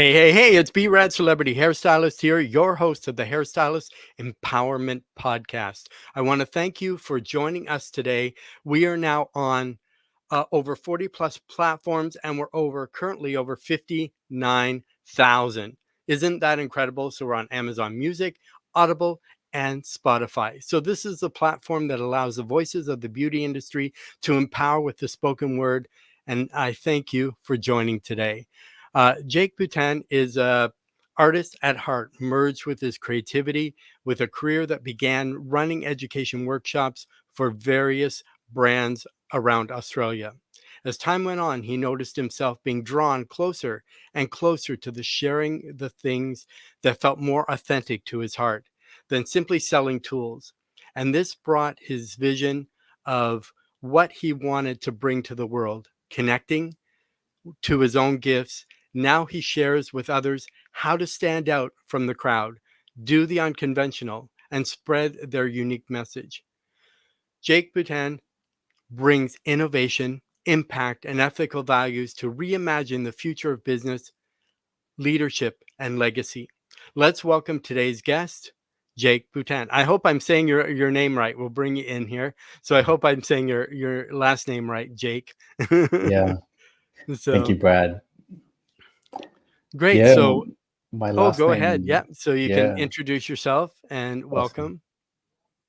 Hey, it's B Rad Celebrity Hairstylist here, your host of the Hairstylist Empowerment Podcast. I want to thank you for joining us today. We are now on over 40 plus platforms and we're currently over 59,000. Isn't that incredible? So we're on Amazon Music, Audible, and Spotify. So this is the platform that allows the voices of the beauty industry to empower with the spoken word. And I thank you for joining today. Jake Putan is a artist at heart, merged with his creativity, with a career that began running education workshops for various brands around Australia. As time went on, he noticed himself being drawn closer and closer to the sharing the things that felt more authentic to his heart than simply selling tools. And this brought his vision of what he wanted to bring to the world, connecting to his own gifts. Now he shares with others how to stand out from the crowd, do the unconventional, and spread their unique message. Jake Putan brings innovation, impact, and ethical values to reimagine the future of business, leadership, and legacy. Let's welcome today's guest, Jake Putan. I hope I'm saying your name right. We'll bring you in here. So I hope I'm saying your last name right, Jake. Yeah, thank you, So Brad. great. Yeah, So my oh, last go ahead. Yeah. name, So you can yeah, introduce yourself and awesome. welcome.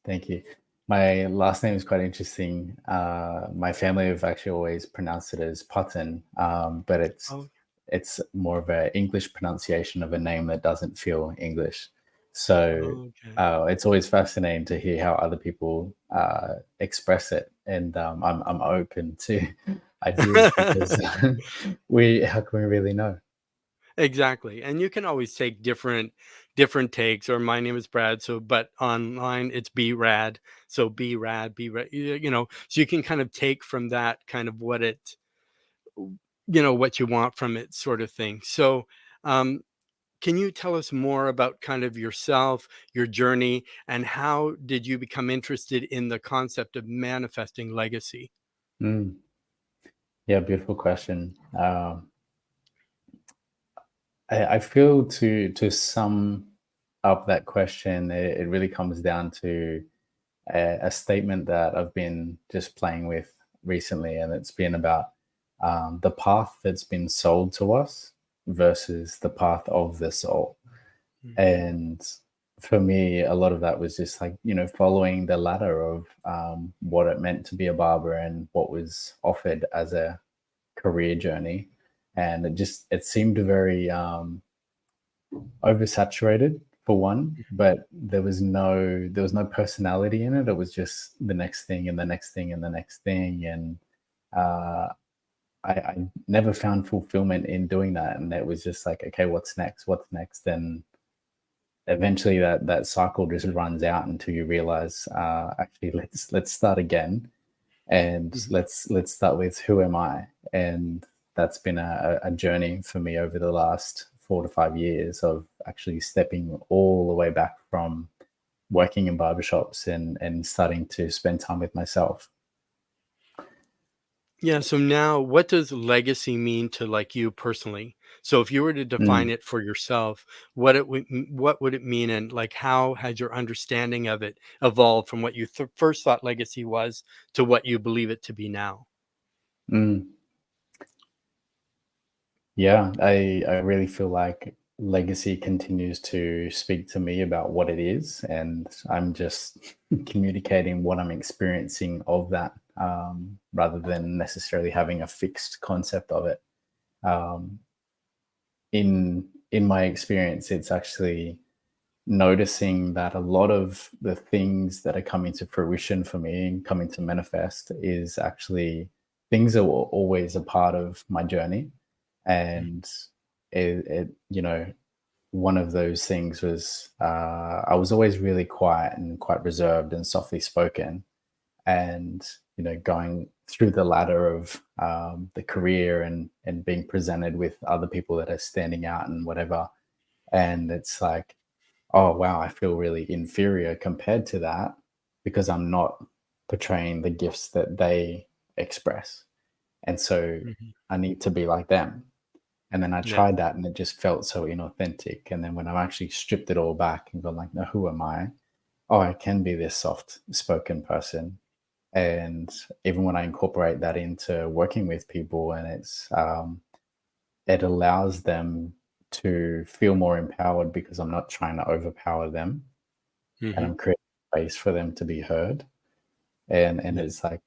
Thank you. My last name is quite interesting. My family have actually always pronounced it as Putan, but Oh, it's more of an English pronunciation of a name that doesn't feel English. So okay. it's always fascinating to hear how other people express it, and I'm open to ideas because we how can we really know? Exactly. And you can always take different takes, or my name is Brad. So but online it's B Rad. So B Rad, so you can kind of take from that kind of what you want from it sort of thing. So um can you tell us more about kind of yourself, your journey, and how did you become interested in the concept of manifesting legacy? Mm. Yeah, beautiful question. I feel to sum up that question, it really comes down to a statement that I've been just playing with recently, and it's been about the path that's been sold to us versus the path of the soul. Mhm. And for me, a lot of that was just like, following the ladder of what it meant to be a barber and what was offered as a career journey. And it seemed very oversaturated for one, but there was no personality in it. It was just the next thing and the next thing and the next thing. And uh I never found fulfillment in doing that. And it was just like, okay, what's next? What's next? And eventually that cycle just runs out until you realize actually let's start again, and Mhm. let's start with who am I. And that's been a journey for me over the last 4 to 5 years of actually stepping all the way back from working in barbershops and starting to spend time with myself. Yeah, so now what does legacy mean to like you personally? So if you were to define Mm, it for yourself, what would it mean, and like how has your understanding of it evolved from what you first thought legacy was to what you believe it to be now? mm. Yeah, I really feel like legacy continues to speak to me about what it is, and I'm just communicating what I'm experiencing of that, rather than necessarily having a fixed concept of it. Um, in my experience, it's actually noticing that a lot of the things that are coming to fruition for me and coming to manifest is actually things that were always a part of my journey. And one of those things was I was always really quiet and quite reserved and softly spoken. And going through the ladder of the career and being presented with other people that are standing out and whatever, and it's like, oh wow, I feel really inferior compared to that because I'm not portraying the gifts that they express. And so Mhm. I need to be like them. And then I Yeah. tried that and it just felt so inauthentic. And then when I actually stripped it all back and gone like, no, who am I? Oh, I can be this soft spoken person. And even when I incorporate that into working with people, and it allows them to feel more empowered because I'm not trying to overpower them, and Hmm. I'm creating space for them to be heard. And Yeah. it's like,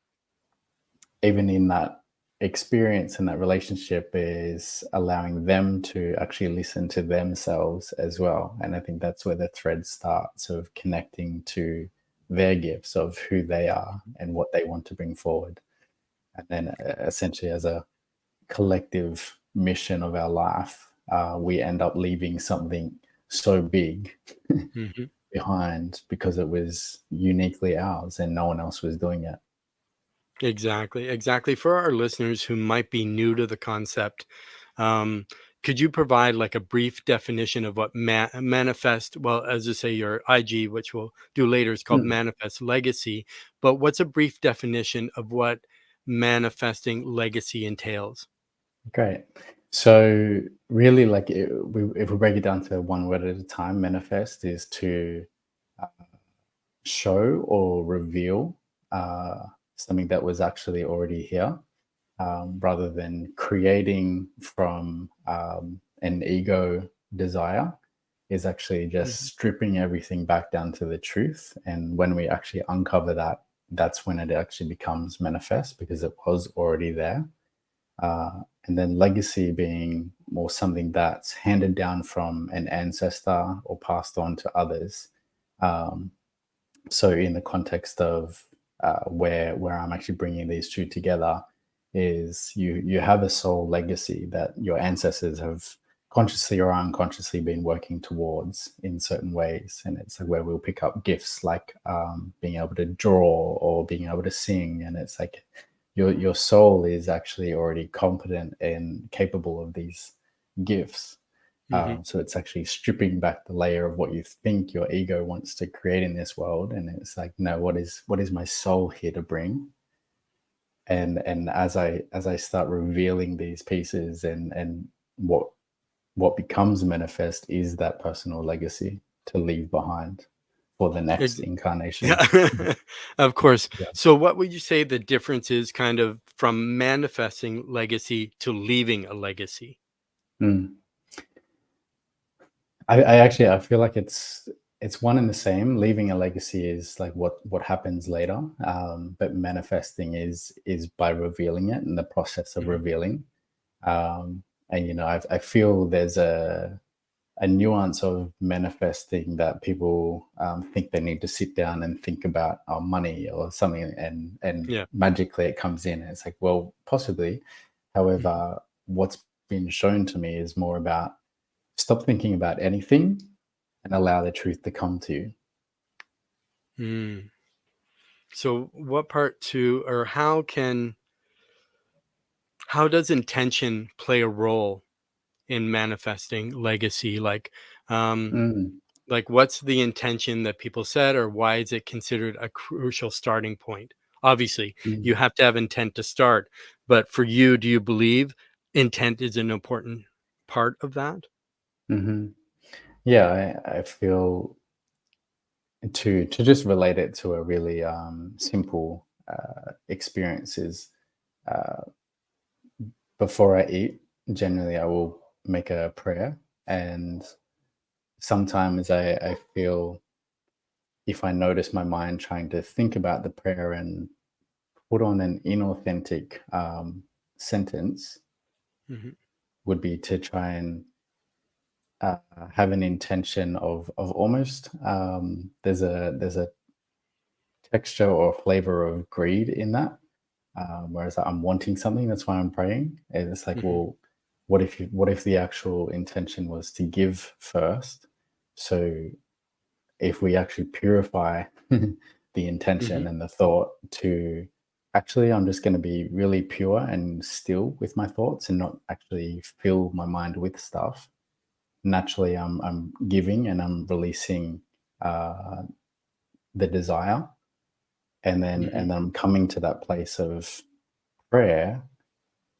even in that experience and that relationship is allowing them to actually listen to themselves as well. And I think that's where the thread starts of connecting to their gifts of who they are and what they want to bring forward. And then essentially, as a collective mission of our life, we end up leaving something so big Hmm. behind because it was uniquely ours and no one else was doing it. Exactly, exactly. For our listeners who might be new to the concept, um, could you provide like a brief definition of what manifest? Well, as you say, your IG, which we'll do later, is called Mm, Manifest Legacy. But what's a brief definition of what manifesting legacy entails? great. So, really, like, if we break it down to one word at a time, manifest is to uh, show or reveal uh, something that was actually already here, rather than creating from an ego desire, is actually just Hmm. stripping everything back down to the truth. And when we actually uncover that, that's when it actually becomes manifest because it was already there. And then legacy being more something that's handed down from an ancestor or passed on to others. Um, so in the context of where I'm actually bringing these two together, is you have a soul legacy that your ancestors have consciously or unconsciously been working towards in certain ways, and it's like where we'll pick up gifts like being able to draw or being able to sing, and it's like your soul is actually already competent and capable of these gifts. Hmm. So it's actually stripping back the layer of what you think your ego wants to create in this world, and it's like, no, what is my soul here to bring? And as I start revealing these pieces, and what becomes manifest is that personal legacy to leave behind for the next incarnation. Yeah, of course. Yeah. So, what would you say the difference is kind of from manifesting legacy to leaving a legacy? Mm. I actually I feel like it's one and the same. Leaving a legacy is like what happens later, but manifesting is by revealing it and the process of Mhm. revealing. And I feel there's a nuance of manifesting that people think they need to sit down and think about money or something, and Yeah. magically it comes in. And it's like, well, possibly. Mhm. However, what's been shown to me is more about stop thinking about anything and allow the truth to come to you. Mm. So, what part to, or how does intention play a role in manifesting legacy? Um, Mm, like what's the intention that people set, or why is it considered a crucial starting point? Obviously, you mm, have to have intent to start, but for you, do you believe intent is an important part of that? mhm. Yeah, I feel to just relate it to a really simple experience is uh, before I eat, generally I will make a prayer, and sometimes I feel if I notice my mind trying to think about the prayer and put on an inauthentic sentence, Hmm. would be to try and have an intention of almost there's a texture or flavor of greed in that. Whereas I'm wanting something, that's why I'm praying. And it's like, Hmm. well, what if the actual intention was to give first? So if we actually purify the intention Hmm. and the thought to actually, I'm just going to be really pure and still with my thoughts and not actually fill my mind with stuff. Naturally, I'm giving and I'm releasing uh, the desire, Hmm. and then I'm coming to that place of prayer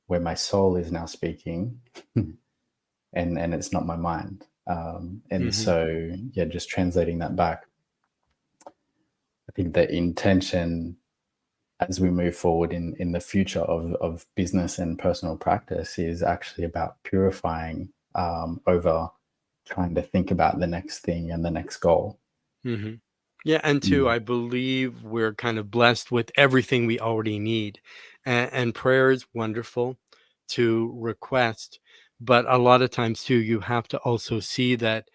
where my soul is now speaking. and it's not my mind. And Hmm. so, yeah, just translating that back, I think the intention as we move forward in the future of business and personal practice is actually about purifying over trying to think about the next thing and the next goal. Hmm. Yeah, and two, Mm. I believe we're kind of blessed with everything we already need, and prayer is wonderful to request, but a lot of times too, you have to also see that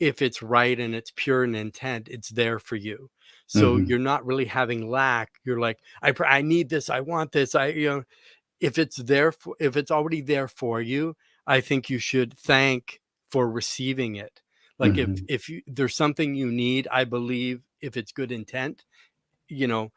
if it's right and it's pure in intent, it's there for you. So Hmm. you're not really having lack. You're like, I need this, I want this, if it's there for, if it's already there for you, I think you should thank for receiving it. Like Hmm. there's something you need, I believe if it's good intent, you know,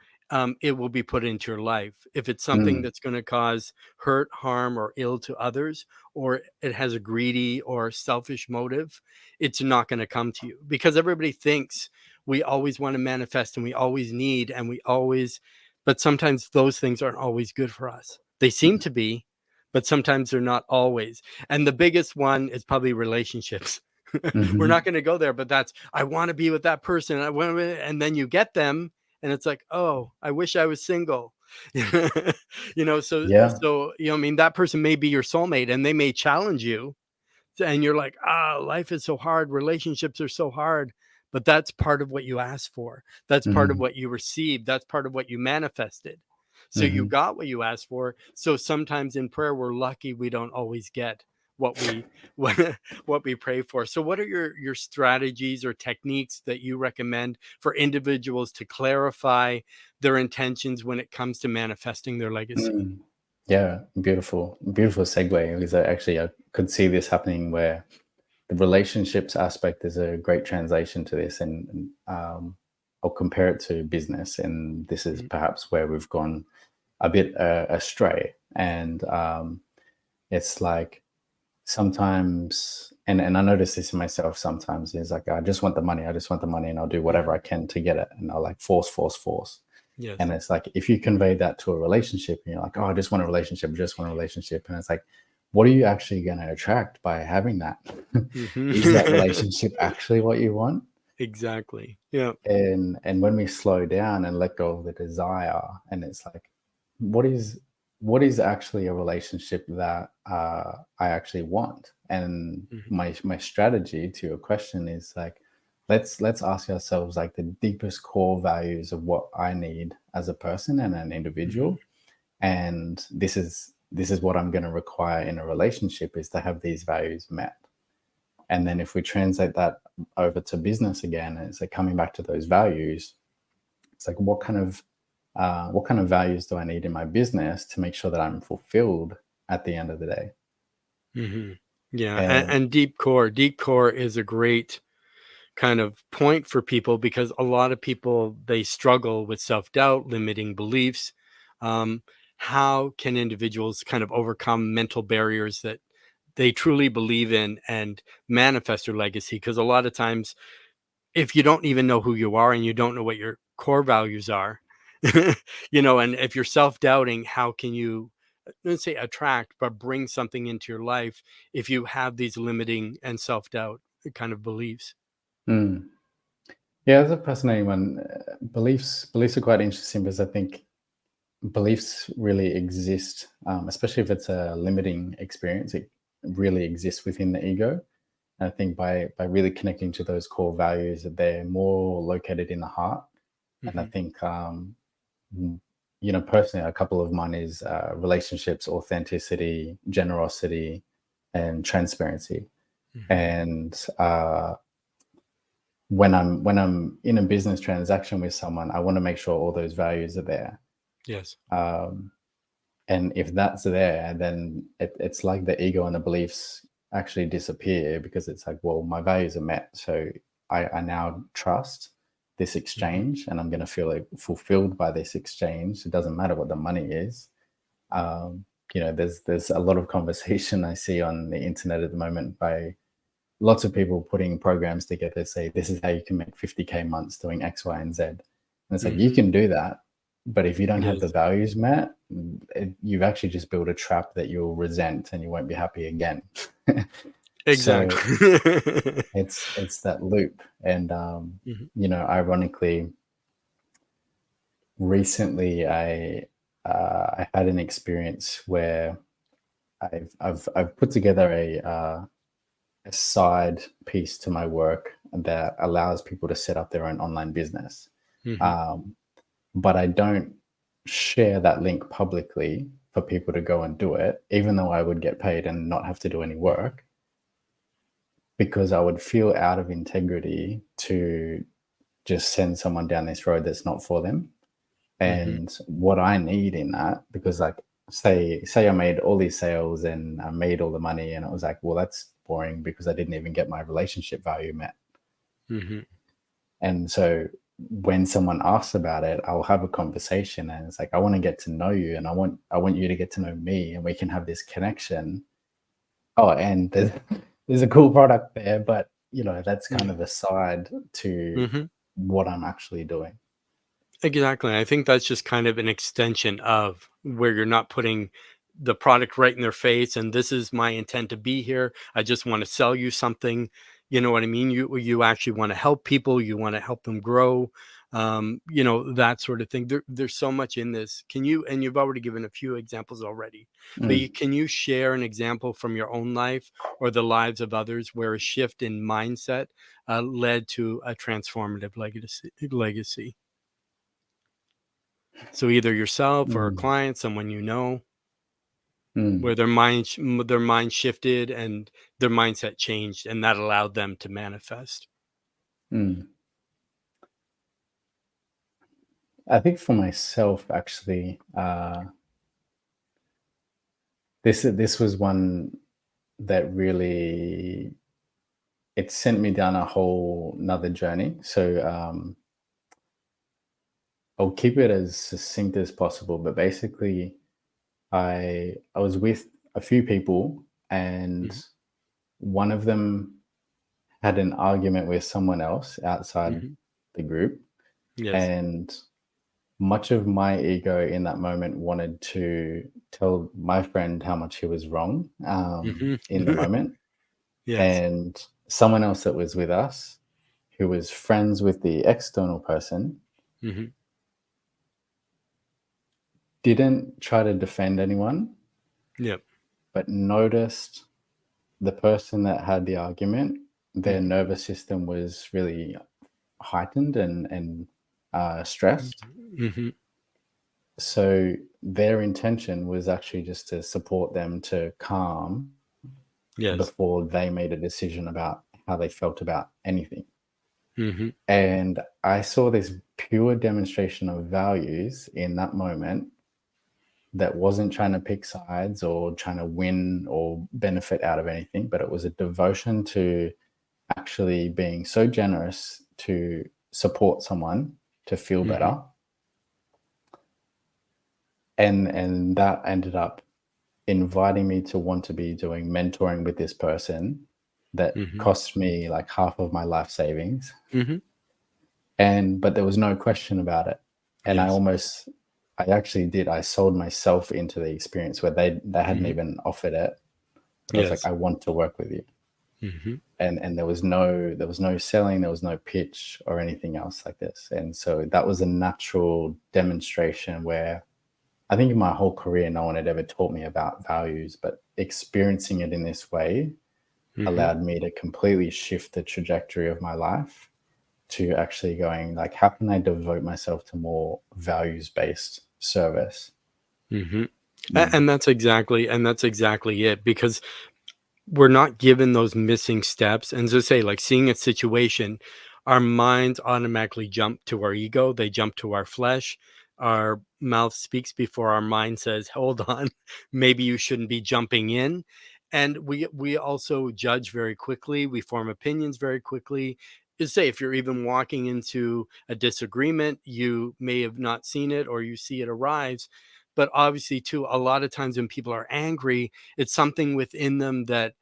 it will be put into your life. If it's something Mm. that's going to cause hurt, harm, or ill to others, or it has a greedy or selfish motive, it's not going to come to you, because everybody thinks we always want to manifest and we always need and we always, but sometimes those things aren't always good for us. They seem to be, but sometimes they're not always. And the biggest one is probably relationships. We're Hmm. not going to go there, but that's, I want to be with that person. And then you get them and it's like, oh, I wish I was single. Yeah. I mean, that person may be your soulmate and they may challenge you, and you're like, life is so hard, relationships are so hard, but that's part of what you asked for, that's part of Hmm. what you received, that's part of what you manifested. So you Hmm. got what you asked for. So sometimes in prayer we're lucky we don't always get what we what, what we pray for. So what are your strategies or techniques that you recommend for individuals to clarify their intentions when it comes to manifesting their legacy? Mm. Yeah, beautiful, beautiful segue, because I could see this happening where the relationships aspect is a great translation to this, and I'll compare it to business, and this is Mhm. perhaps where we've gone a bit astray, and it's like sometimes, and I notice this in myself sometimes, is like I just want the money, I just want the money, and I'll do whatever I Mhm. can to get it, and I'll like force. Yes. And it's like if you convey that to a relationship and you're like, oh, I just want a relationship, just want a relationship. And it's like, what are you actually going to attract by having that? Is that Mhm. relationship actually what you want? Exactly. Yeah. And when we slow down and let go of the desire, and it's like, what is what is actually a relationship that I actually want? And Mhm. my strategy to your question is like, let's ask ourselves like the deepest core values of what I need as a person and an Mhm. individual, and this is what I'm going to require in a relationship, is to have these values met. And then if we translate that over to business again, it's like coming back to those values. It's like what kind of values do I need in my business to make sure that I'm fulfilled at the end of the day? Mhm. Yeah, And and deep core is a great kind of point for people, because a lot of people, they struggle with self-doubt, limiting beliefs. Um, how can individuals kind of overcome mental barriers that they truly believe in and manifest their legacy? Because a lot of times, if you don't even know who you are and you don't know what your core values are, and if you're self-doubting, how can you, let's say, attract but bring something into your life if you have these limiting and self-doubt kind of beliefs? mm, yeah, that's a fascinating one. Beliefs are quite interesting because I think beliefs really exist, especially if it's a limiting experience. It really exists within the ego. And I think by really connecting to those core values, that they're more located in the heart. And I Hmm. think mm, personally, a couple of mine is relationships, authenticity, generosity, and transparency. Hmm. And when I'm in a business transaction with someone, I want to make sure all those values are there. Yes. Um, and if that's there, then it's like the ego and the beliefs actually disappear, because it's like, well, my values are met, so I now trust this Hmm. exchange, and I'm going to feel like fulfilled by this exchange. It doesn't matter what the money is. There's a lot of conversation I see on the internet at the moment by lots of people putting programs together, say this is how you can make 50K months doing X, Y, and Z. And it's like, you Hmm. can do that, but if you don't have the Yes. values met, you've actually just built a trap that you'll resent and you won't be happy again. So Exactly. it's that loop. And Mhm, ironically, recently I had an experience where I've put together a side piece to my work that allows people to set up their own online business. mhm, Um, but I don't share that link publicly for people to go and do it, even though I would get paid and not have to do any mhm, work, because I would feel out of integrity to just send someone down this road that's not for them. mhm, And what I need in that, because like say I made all these sales and I made all the money, and it was like, well, that's boring because I didn't even get my relationship value met. mhm, And so when someone asks about it, I'll have a conversation, and it's like, I want to get to know you, and I want you to get to know me, and we can have this connection. Oh, and there's a cool product there, but that's kind yeah, of aside to mhm. what I'm actually doing. Exactly. I think that's just kind of an extension of where you're not putting the product right in their face and this is my intent to be here. I just want to sell you something. You know what I mean? You actually want to help people, you want to help them grow. That sort of thing. There's so much in this. Can you, and you've already given a few examples already, but Mm, can you share an example from your own life or the lives of others where a shift in mindset led to a transformative legacy? So either yourself or a mm, client, someone you know, mm, where their mind shifted and their mindset changed, and that allowed them to manifest. mm. I think for myself, actually, this was one that really it sent me down a whole another journey. So I'll keep it as succinct as possible. But basically, I was with a few people, and Mhm, one of them had an argument with someone else outside mhm. the group, Yes. and much of my ego in that moment wanted to tell my friend how much he was wrong Mhm. in the moment. Yes. And someone else that was with us, who was friends with the external person, Mhm. didn't try to defend anyone, Yep. but noticed the person that had the argument, their Mhm. nervous system was really heightened and stressed. Mhm. So their intention was actually just to support them to calm Yes. before they made a decision about how they felt about anything. Mhm. And I saw this pure demonstration of values in that moment that wasn't trying to pick sides or trying to win or benefit out of anything, but it was a devotion to actually being so generous to support someone to feel Mhm. better. And that ended up inviting me to want to be doing mentoring with this person that Mhm. cost me like half of my life savings. Mhm. And but there was no question about it. And Yes. I actually did. I sold myself into the experience where they hadn't Mhm. even offered it. But I was like, Yes. I want to work with you. Mhm. And there was no selling, there was no pitch or anything else like this. And so that was a natural demonstration where I think in my whole career no one had ever taught me about values, but experiencing it in this way Mhm. allowed me to completely shift the trajectory of my life to actually going like, how can I devote myself to more values based service? Mhm. Mm, And that's exactly it because we're not given those missing steps. And to say, like seeing a situation, our minds automatically jump to our ego, they jump to our flesh. Our mouth speaks before our mind says, hold on, maybe you shouldn't be jumping in. And we also judge very quickly, we form opinions very quickly. Is say if you're even walking into a disagreement, you may have not seen it or you see it arise. But obviously, too, a lot of times when people are angry, it's something within them that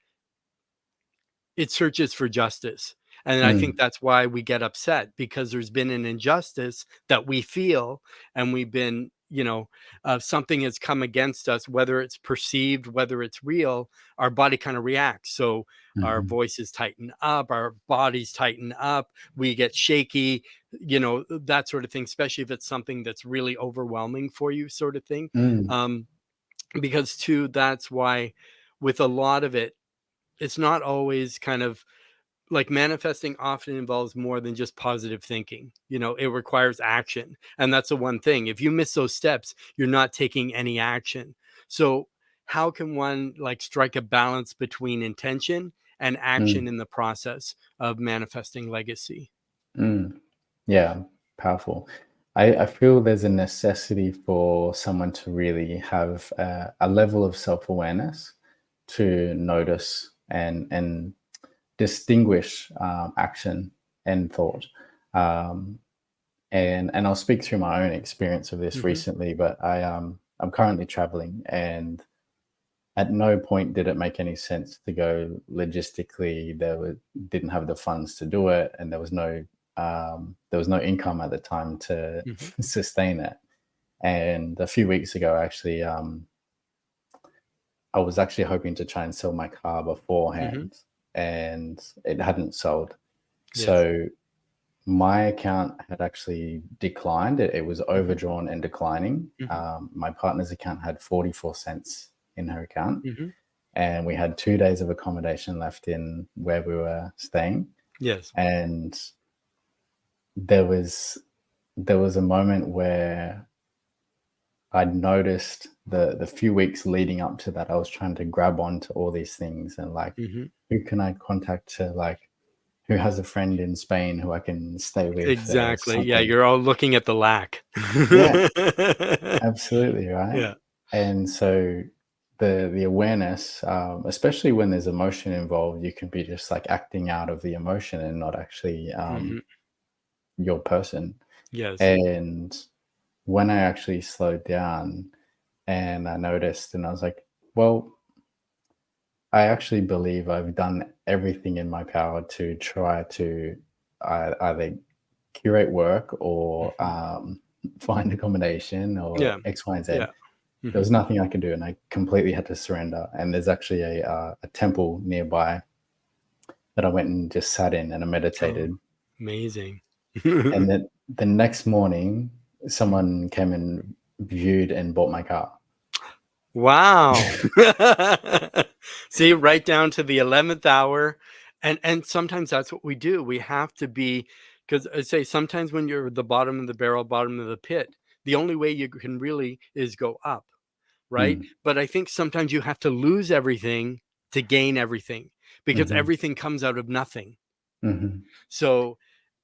it searches for justice. And I think mm, that's why we get upset because there's been an injustice that we feel and we've been something has come against us, whether it's perceived, whether it's real, our body kind of reacts. So our Mhm. voices tighten up, our bodies tighten up, we get shaky, that sort of thing, especially if it's something that's really overwhelming for you, sort of thing. Mm. Um, because too, that's why with a lot of it, it's not always kind of like manifesting often involves more than just positive thinking. It requires action. And that's the one thing. If you miss those steps, you're not taking any action. So, how can one like strike a balance between intention and action Mm. in the process of manifesting legacy? Mm. Yeah, powerful. I feel there's a necessity for someone to really have a level of self-awareness to notice and distinguish action and thought. Um, and I'll speak through my own experience of this Hmm. recently, but I'm currently traveling, and at no point did it make any sense to go logistically. Didn't have the funds to do it, and there was no income at the time to Hmm. sustain it. And a few weeks ago, actually, I was actually hoping to try and sell my car Hmm. beforehand, and it hadn't sold. Yes. So my account had actually declined. It was Hmm. overdrawn and declining. Hmm. My partner's account had 44 cents in her account, Hmm. and we had 2 days of accommodation left in where we were staying. Yes. And there was there was a moment where I noticed the few weeks leading up to that, I was trying to grab onto all these things and like, Hmm. who can I contact to like, who has a friend in Spain who I can stay with or Exactly. Yeah. something. You're all looking at the lack. Yeah, absolutely, right? Yeah. And so the awareness, especially when there's emotion involved, you can be just like acting out of the emotion and not actually Hmm. your person. Yes. And when I actually slowed down and I noticed, and I was like, well, I actually believe I've done everything in my power to try to either curate work or Hmm. find accommodation or Yeah. X, Y, and Z. Yeah. There Hmm. was nothing I could do, and I completely had to surrender. And there's actually a temple nearby that I went and just sat in and I Oh, meditated. amazing. And then the next morning, someone came and viewed and bought my car. Wow. See, right down to the 11th hour. And sometimes that's what we do. We have to be, because I say sometimes when you're at the bottom of the barrel, bottom of the pit, the only way you can really is go up, right? Mm, But I think sometimes you have to lose everything to gain everything, because mhm, everything comes out of nothing. mhm, So,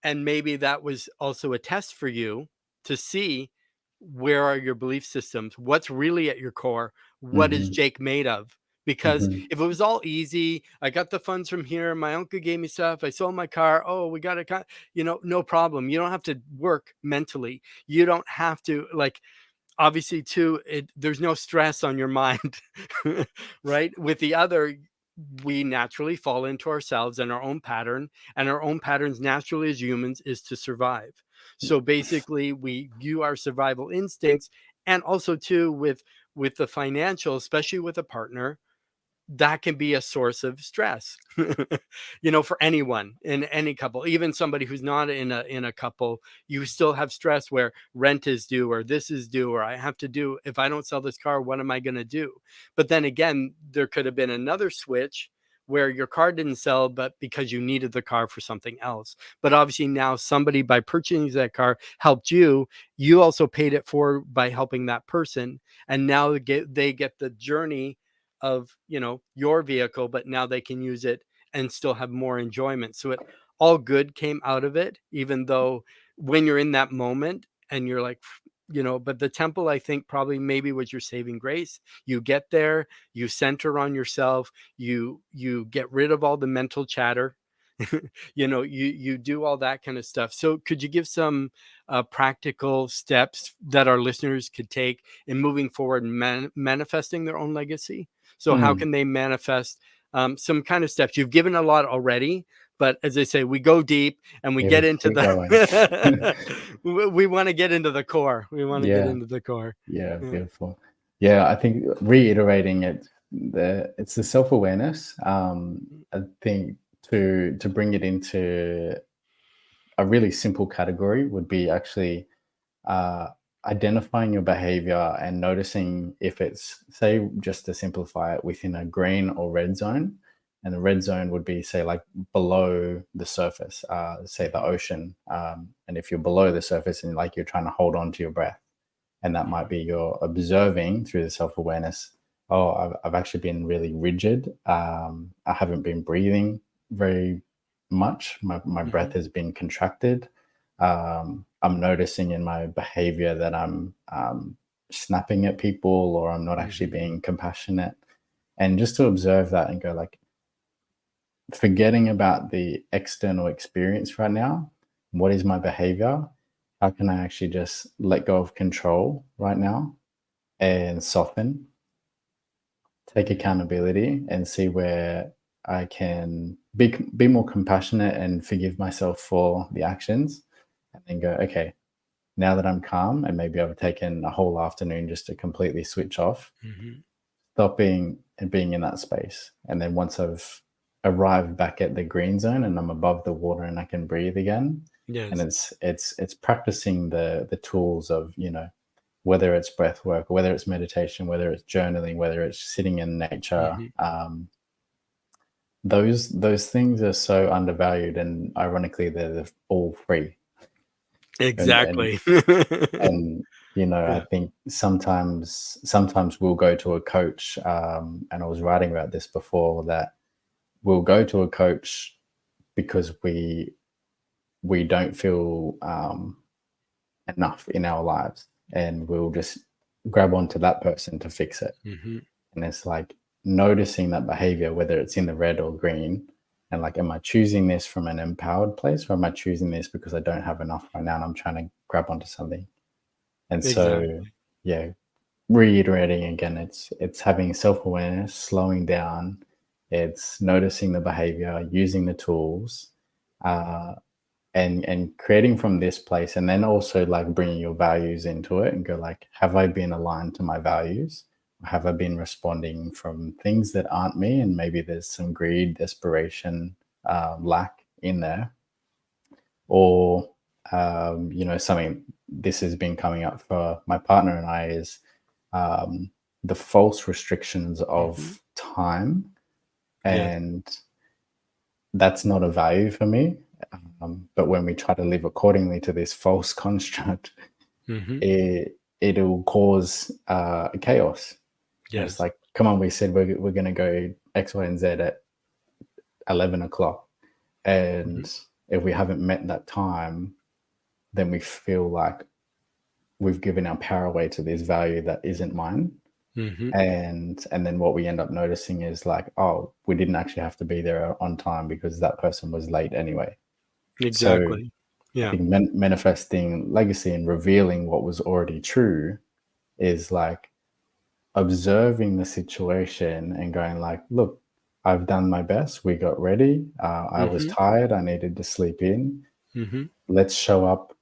and maybe that was also a test for you to see where are your belief systems, what's really at your core, what is mhm, Jake made of? Because mhm, if it was all easy, I got the funds from here, my uncle gave me stuff, I sold my car, oh, we got a, no problem. You don't have to work mentally. You don't have to like, obviously too, there's no stress on your mind. Right, with the other, we naturally fall into ourselves and our own pattern, and our own patterns naturally as humans is to survive. So basically we view our survival instincts, and also too with the financial, especially with a partner, that can be a source of stress. For anyone in any couple, even somebody who's not in a couple, you still have stress where rent is due, or this is due, or I have to do, if I don't sell this car, what am I going to do? But then again, there could have been another switch where your car didn't sell, but because you needed the car for something else. But obviously now somebody, by purchasing that car, helped you. You also paid it for by helping that person, and now they get the journey of your vehicle, but now they can use it and still have more enjoyment. So it all good came out of it, even though when you're in that moment and you're like, but the temple, I think, probably maybe was your saving grace. You get there, you center on yourself, you get rid of all the mental chatter. You do all that kind of stuff. So could you give some practical steps that our listeners could take in moving forward and manifesting their own legacy? So how mm, can they manifest some kind of steps? You've given a lot already, but as they say, we go deep and we Yeah, get we into keep going. the we want to get into the core. We want to get Yeah, into the core. yeah, Yeah. beautiful. Yeah, I think reiterating it, it's the self-awareness. I think to bring it into a really simple category would be actually uh, identifying your behavior and noticing if it's, say, just to simplify it, within a green or red zone. And the red zone would be, say, like below the surface, say the Mhm, ocean. And if you're below the surface and like you're trying to hold on to your breath, and that might mhm, be you're observing through the self-awareness, oh, I've actually been really rigid. I haven't been breathing very much. My breath mhm, has been contracted. I'm noticing in my behavior that I'm snapping at people, or I'm not actually mhm, being compassionate. And just to observe that and go like, forgetting about the external experience right now, what is my behavior? How can I actually just let go of control right now and soften, take mhm, accountability, and see where I can be more compassionate and forgive myself for the actions, and then go, okay, now that I'm calm and maybe I've taken a whole afternoon just to completely switch off, mhm. stop being in that space. And then once I've arrived back at the green zone and I'm above the water and I can breathe again, and Yes. it's practicing the tools of, whether it's breath work, whether it's meditation, whether it's journaling, whether it's sitting in nature. Mhm. Those things are so undervalued, and ironically, they're all free. And and Exactly. and I Yeah. think sometimes we'll go to a coach, and I was writing about this before, that we'll go to a coach because we don't feel enough in our lives, and we'll just grab onto that person to fix it. Mhm. And it's like noticing that behavior, whether it's in the red or green, and like, am I choosing this from an empowered place, or am I choosing this because I don't have enough right now and I'm trying to grab onto something? And so, Exactly. yeah, reiterating again, it's having self-awareness, slowing down, it's noticing the behavior, using the tools, uh, and creating from this place, and then also like bringing your values into it and go like, have I been aligned to my values? Have I been responding from things that aren't me, and maybe there's some greed, desperation, lack in there? Or something this has been coming up for my partner and I is, um, the false restrictions Mhm. of time, Yes. and that's not a value for me. But when we try to live accordingly to this false construct, Mhm. it'll cause chaos. And it's Yes. like, come on, we said we're going to go X, Y, and Z at 11 o'clock, Mhm. and if we haven't met that time, then we feel like we've given our power away to this value that isn't mine. Mhm. And then what we end up noticing is like, oh, we didn't actually have to be there on time because that person was late anyway. So Exactly. I Yeah. think manifesting legacy and revealing what was already true is like observing the situation and going like, look, I've done my best. We got ready. I was Mhm. tired. I needed to sleep in. Mhm. Let's show up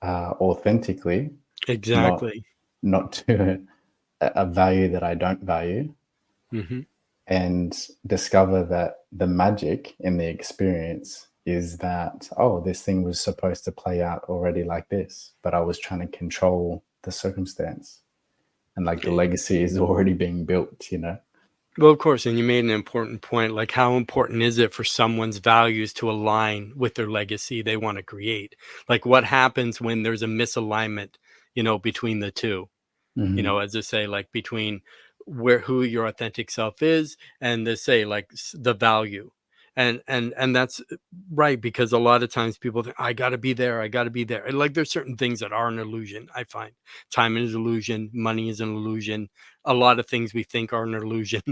authentically, not Exactly. not to a value that I don't value, Mhm. and discover that the magic in the experience is that, oh, this thing was supposed to play out already like this, but I was trying to control the circumstance, and like the legacy is already being built. Well, of course, and you made an important point. Like, how important is it for someone's values to align with their legacy they want to create? Like, what happens when there's a misalignment, between the two? Hmm. As they say, like between who your authentic self is, and they say like the value. And that's right, because a lot of times people think, I got to be there, I got to be there. And like, there's certain things that are an illusion. I find time is an illusion, money is an illusion, a lot of things we think are an illusion.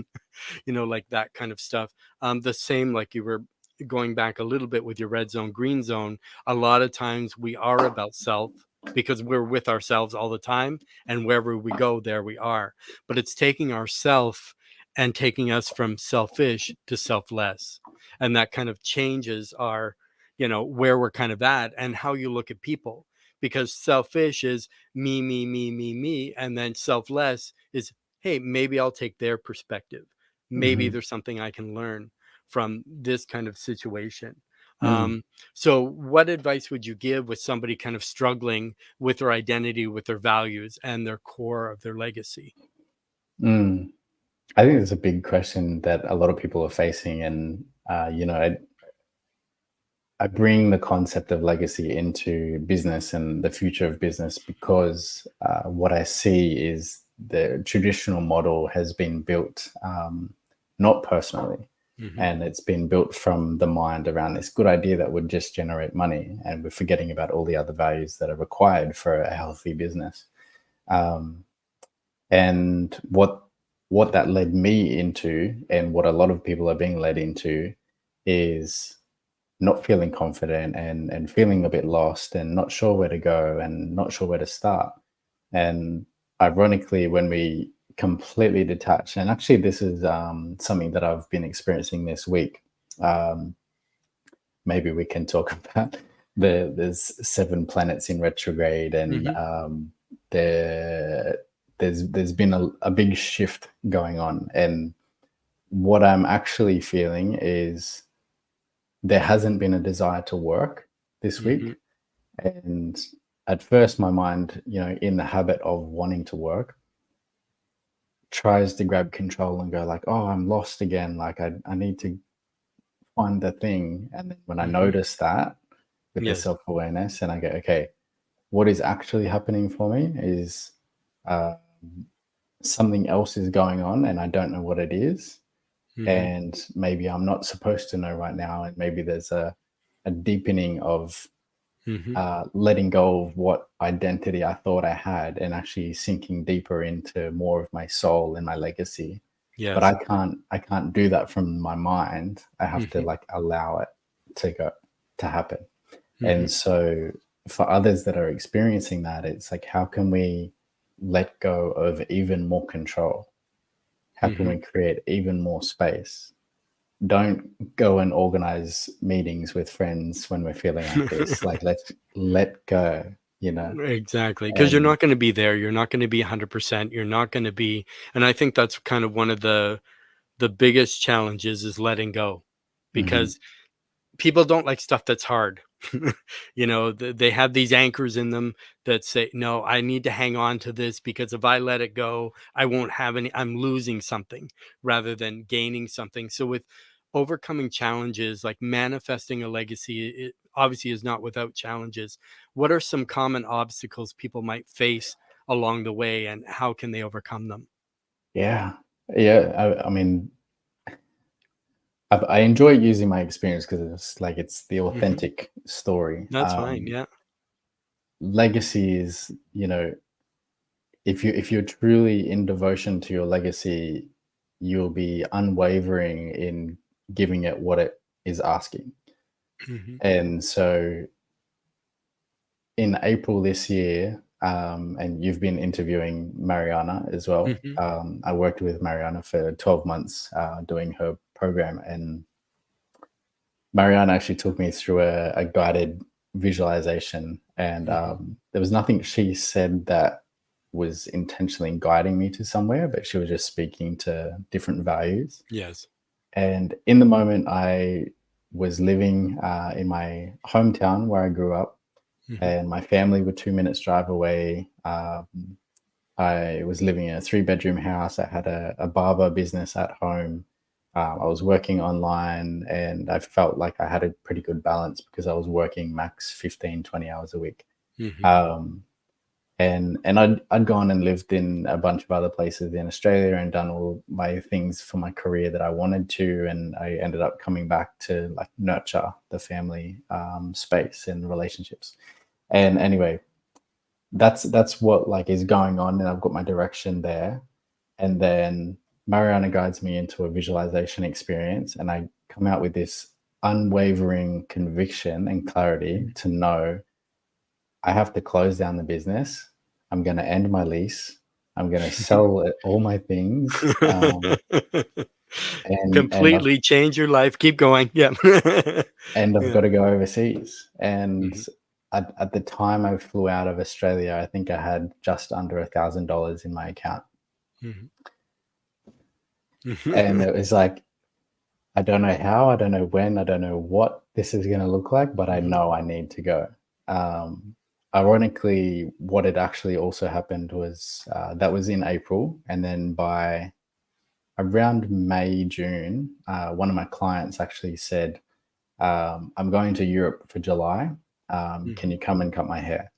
Like that kind of stuff. The same, like you were going back a little bit with your red zone, green zone. A lot of times we are about self because we're with ourselves all the time, and wherever we go, there we are. But it's taking ourself and taking us from selfish to selfless. And that kind of changes our, where we're kind of at and how you look at people. Because selfish is me, me, me, me, me. And then selfless is, hey, maybe I'll take their perspective. Maybe Hmm. there's something I can learn from this kind of situation. Mm. So, what advice would you give with somebody kind of struggling with their identity, with their values, and their core of their legacy? Mm. I think it's a big question that a lot of people are facing, and I bring the concept of legacy into business and the future of business because what I see is the traditional model has been built not personally, Hmm. and it's been built from the mind around this good idea that would just generate money, and we're forgetting about all the other values that are required for a healthy business. Um, and what that led me into, and what a lot of people are being led into, is not feeling confident and feeling a bit lost and not sure where to go and not sure where to start. And ironically, when we completely detach, and actually this is something that I've been experiencing this week. Um, Maybe we can talk about there's 7 planets in retrograde, and Hmm. there there's been a big shift going on, and what I'm actually feeling is there hasn't been a desire to work this Hmm. week. And at first, my mind, in the habit of wanting to work, tries to grab control and go like, "Oh, I'm lost again. Like I need to find the thing." And then when I Hmm. notice that with the Yes. self-awareness, and I go, "Okay, what is actually happening for me is uh, something else is going on, and I don't know what it is. Hmm. And maybe I'm not supposed to know right now, and maybe there's a deepening of Hmm. letting go of what identity I thought I had, and actually sinking deeper into more of my soul and my legacy. But Yes. I can't do that from my mind. I have to Hmm. like allow it to happen. Hmm. And so for others that are experiencing that, it's like, how can we let go of even more control? How can Hmm. we create even more space? Don't go and organize meetings with friends when we're feeling like this. Like, let's let go. Exactly, because you're And not going to be there. You're not going to be 100%. You're not going to be, and I think that's kind of one of the biggest challenges is letting go, mhm. because people don't like stuff that's hard. They have these anchors in them that say, no, I need to hang on to this because if I let it go, I won't have any, I'm losing something rather than gaining something. So, with overcoming challenges, like manifesting a legacy, it obviously is not without challenges. What are some common obstacles people might face along the way, and how can they overcome them? Yeah. Yeah. I mean, I enjoy using my experience because it's like it's the Hmm. authentic story. That's fine. Yeah. Legacy is, if you're truly in devotion to your legacy, you'll be unwavering in giving it what it is asking. Hmm. And so in April this year, and you've been interviewing Mariana as well. Hmm. I worked with Mariana for 12 months doing her program, and Mariana actually took me through a guided visualization. And Hmm. there was nothing she said that was intentionally guiding me to somewhere, but she was just speaking to different values. Yes. And in the moment, I was living in my hometown where I grew up, Hmm. and my family were 2 minutes drive away. I was living in a three-bedroom house. I had a barber business at home. I was working online, and I felt like I had a pretty good balance because I was working max 15, 20 hours a week. Hmm. Um, and I'd gone and lived in a bunch of other places in Australia and done all my things for my career that I wanted to, and I ended up coming back to like nurture the family space and relationships. And anyway, that's what like is going on, and I've got my direction there. And then Mariana guides me into a visualization experience, and I come out with this unwavering conviction and clarity to know I have to close down the business. I'm going to end my lease. I'm going to sell all my things. and Completely change your life. Keep going. Yeah. I've Yeah. got to go overseas. And Mhm. at the time I flew out of Australia, I think I had just under $1,000 in my account, Mhm. and Mhm. it was like, I don't know how, I don't know when, I don't know what this is going to look like, but I Mhm. know I need to go. Um, Ironically, what had actually also happened was that was in April, and then by around May, June, one of my clients actually said, I'm going to Europe for July. Can Mhm. you come and cut my hair?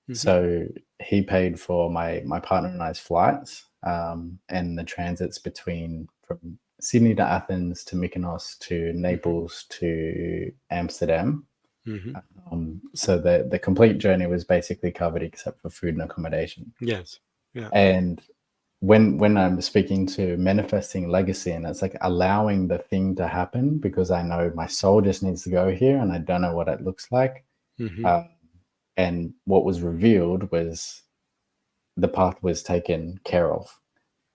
Mhm. So he paid for my partner and I's flights, and the transits between from Sydney to Athens to Mykonos to Mhm. Naples to Amsterdam. Mhm. So the complete journey was basically covered except for food and accommodation. Yes. Yeah. And when I'm speaking to manifesting legacy, and it's like allowing the thing to happen because I know my soul just needs to go here and I don't know what it looks like. Mhm. Uh, and what was revealed was the path was taken care of,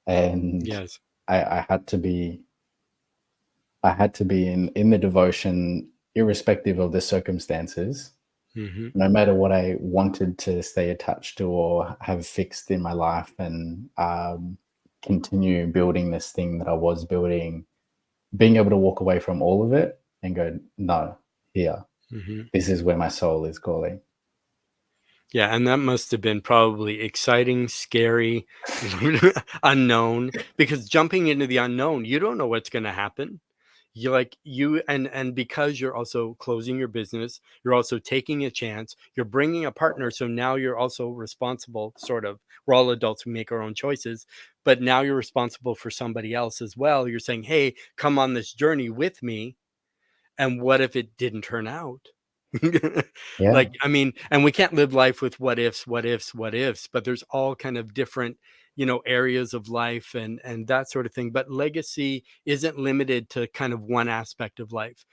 and Yes. I had to be in the devotion irrespective of the circumstances, Mhm. no matter what I wanted to stay attached to or have fixed in my life, and continue building this thing that I was building, being able to walk away from all of it and go, no, here, Mhm. this is where my soul is calling. Yeah, and that must have been probably exciting, scary, unknown, because jumping into the unknown, you don't know what's gonna happen. You like you and because you're also closing your business, you're also taking a chance, you're bringing a partner, so now you're also responsible, sort of. We're all adults, we make our own choices, but now you're responsible for somebody else as well. You're saying, "Hey, come on this journey with me." And what if it didn't turn out? Yeah. Like, I mean, and we can't live life with what ifs, what ifs, what ifs, but there's all kind of different, areas of life and that sort of thing. But legacy isn't limited to kind of one aspect of life.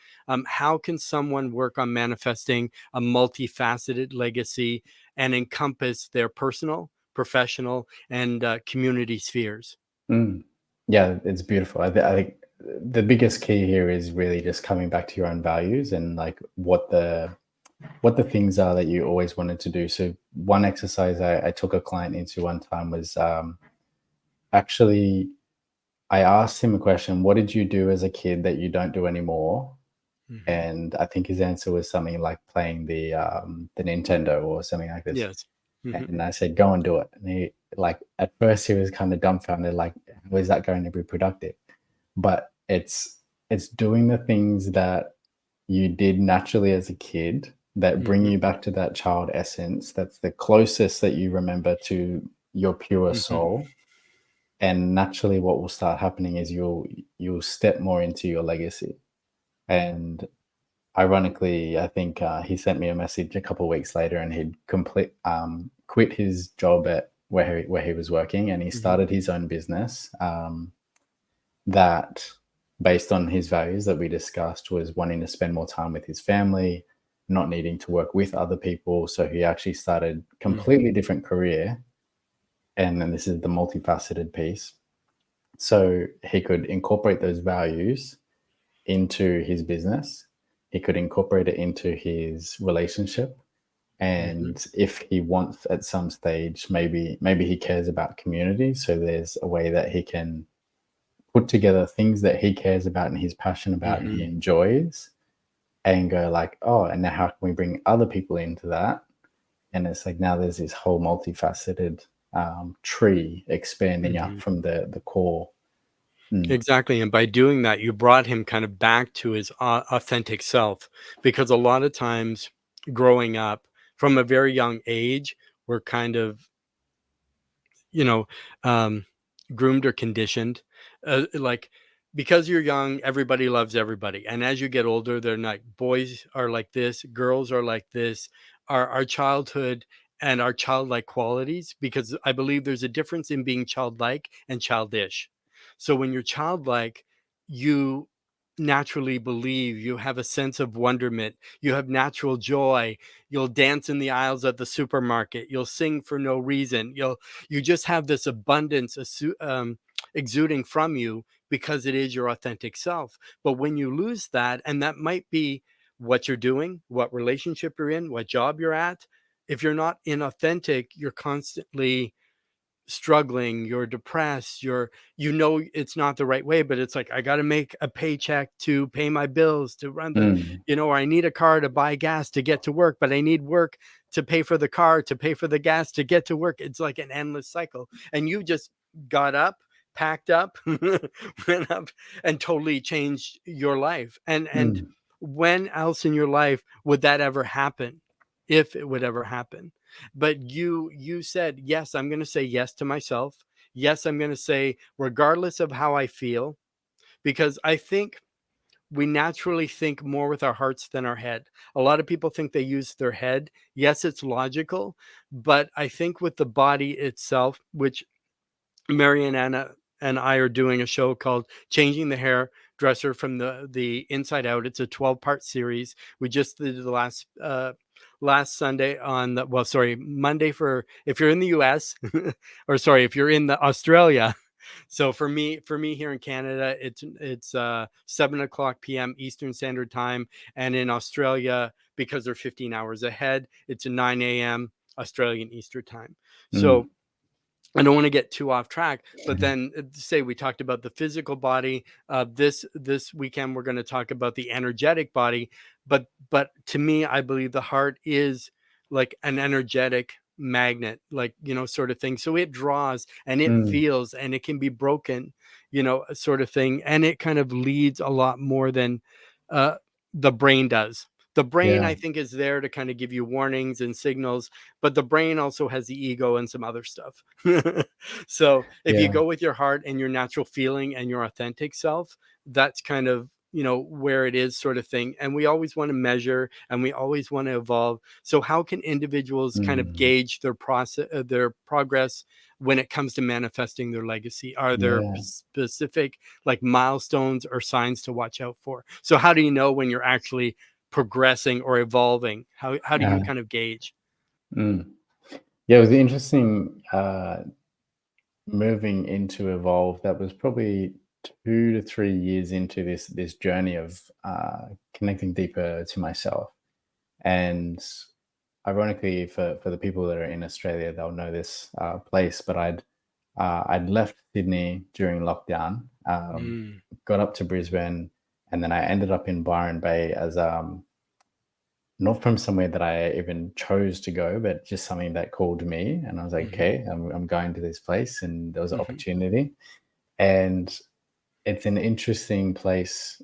How can someone work on manifesting a multifaceted legacy and encompass their personal, professional, and community spheres? Mm. Yeah, it's beautiful. I think the biggest key here is really just coming back to your own values and like what the things are that you always wanted to do. So one exercise I took a client into one time was actually I asked him a question: "What did you do as a kid that you don't do anymore?" Hmm. And I think his answer was something like playing the Nintendo or something like this. Yes. Hmm. And I said, "Go and do it." And he, like, at first he was kind of dumbfounded, like, "How is that going to be productive?" But it's doing the things that you did naturally as a kid that bring Hmm. you back to that child essence. That's the closest that you remember to your pure Hmm. soul. And naturally, what will start happening is you'll step more into your legacy. And ironically, I think he sent me a message a couple of weeks later, and he'd quit his job at where he was working, and he Hmm. started his own business. That, based on his values that we discussed, was wanting to spend more time with his family, not needing to work with other people. So he actually started Hmm. completely different career, and then this is the multifaceted piece. So he could incorporate those values into his business. He could incorporate it into his relationship. Hmm. And if he wants at some stage, maybe he cares about community. So there's a way that he can put together things that he cares about and he's passionate about and he Hmm. enjoys, and go like, oh, and now how can we bring other people into that? And it's like now there's this whole multifaceted tree expanding Hmm. up from the core. Mm. Exactly. And by doing that, you brought him kind of back to his authentic self. Because a lot of times growing up from a very young age, we're kind of, you know, um, groomed or conditioned. Like, because you're young, everybody loves everybody. And as you get older, they're like, boys are like this, girls are like this. Our childhood and our childlike qualities, because I believe there's a difference in being childlike and childish. So when you're childlike, you naturally believe, you have a sense of wonderment, you have natural joy, you'll dance in the aisles at the supermarket, you'll sing for no reason, you just have this abundance, exuding from you because it is your authentic self. But when you lose that, and that might be what you're doing, what relationship you're in, what job you're at, if you're not inauthentic, you're constantly struggling, you're depressed, it's not the right way, but it's like, I got to make a paycheck to pay my bills, to run the, mm, or I need a car to buy gas to get to work, but I need work to pay for the car, to pay for the gas to get to work. It's like an endless cycle. And you just got up, packed up, went up and totally changed your life. And mm, when else in your life would that ever happen? If it would ever happen. But you said, yes, I'm going to say yes to myself. Yes, I'm going to say regardless of how I feel, because I think we naturally think more with our hearts than our head. A lot of people think they use their head. Yes, it's logical, but I think with the body itself, which Mary and Anna and I are doing a show called Changing the Hairdresser from the Inside Out. It's a 12-part series. We just did the last Sunday on the, well, sorry, Monday for if you're in the US, or sorry, if you're in the Australia. So for me here in Canada, it's 7 o'clock p.m. Eastern Standard Time, and in Australia, because they're 15 hours ahead, it's 9 a.m. Australian Eastern Time. mm. So I don't want to get too off track, but then say we talked about the physical body. This weekend we're going to talk about the energetic body. But to me, I believe the heart is like an energetic magnet, like sort of thing. So it draws and it Mm, feels and it can be broken, sort of thing, and it kind of leads a lot more than uh, the brain does. The brain, yeah, I think, is there to kind of give you warnings and signals, but the brain also has the ego and some other stuff. So if you yeah, go with your heart and your natural feeling and your authentic self, that's kind of where it is, sort of thing. And we always want to measure and we always want to evolve. So how can individuals kind of mm, gauge their process, their progress when it comes to manifesting their legacy? Are there yeah. specific like milestones or signs to watch out for? So how do you know when you're actually progressing or evolving? How do you Uh, kind of gauge? mm. Yeah, it was interesting moving into Evolve. That was probably 2 to 3 years into this journey of connecting deeper to myself. And ironically, for the people that are in Australia, they'll know this place. But I'd left Sydney during lockdown, Mm, got up to Brisbane, and then I ended up in Byron Bay as not from somewhere that I even chose to go, but just something that called me. And I was like, mhm, okay, I'm going to this place. And there was an mhm, opportunity. And it's an interesting place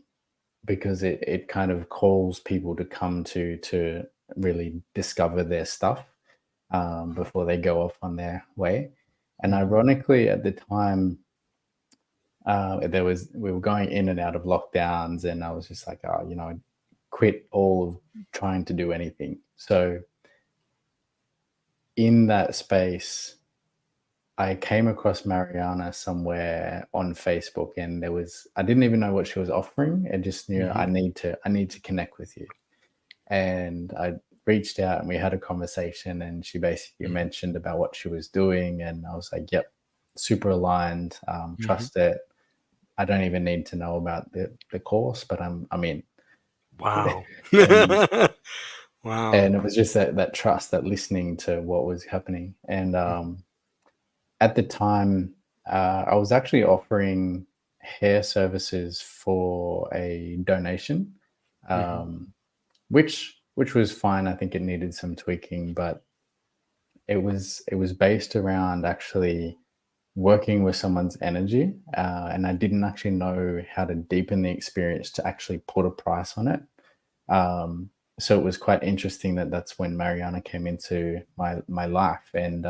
because it kind of calls people to come to really discover their stuff before they go off on their way. And mhm, ironically, at the time, we were going in and out of lockdowns, and I was just like, oh, quit all of trying to do anything. So in that space, I came across Mariana somewhere on Facebook, and I didn't even know what she was offering. I just knew mhm, I need to connect with you. And I reached out and we had a conversation, and she basically mhm, mentioned about what she was doing, and I was like, yep, super aligned, mhm. trust it. I don't even need to know about the course, but I'm in. Wow. and Wow. and it was just that trust, that listening to what was happening. And at the time, I was actually offering hair services for a donation, Mhm, which was fine. I think it needed some tweaking, but it was based around actually working with someone's energy, and I didn't actually know how to deepen the experience to actually put a price on it. Um, so it was quite interesting that that's when Mariana came into my life, and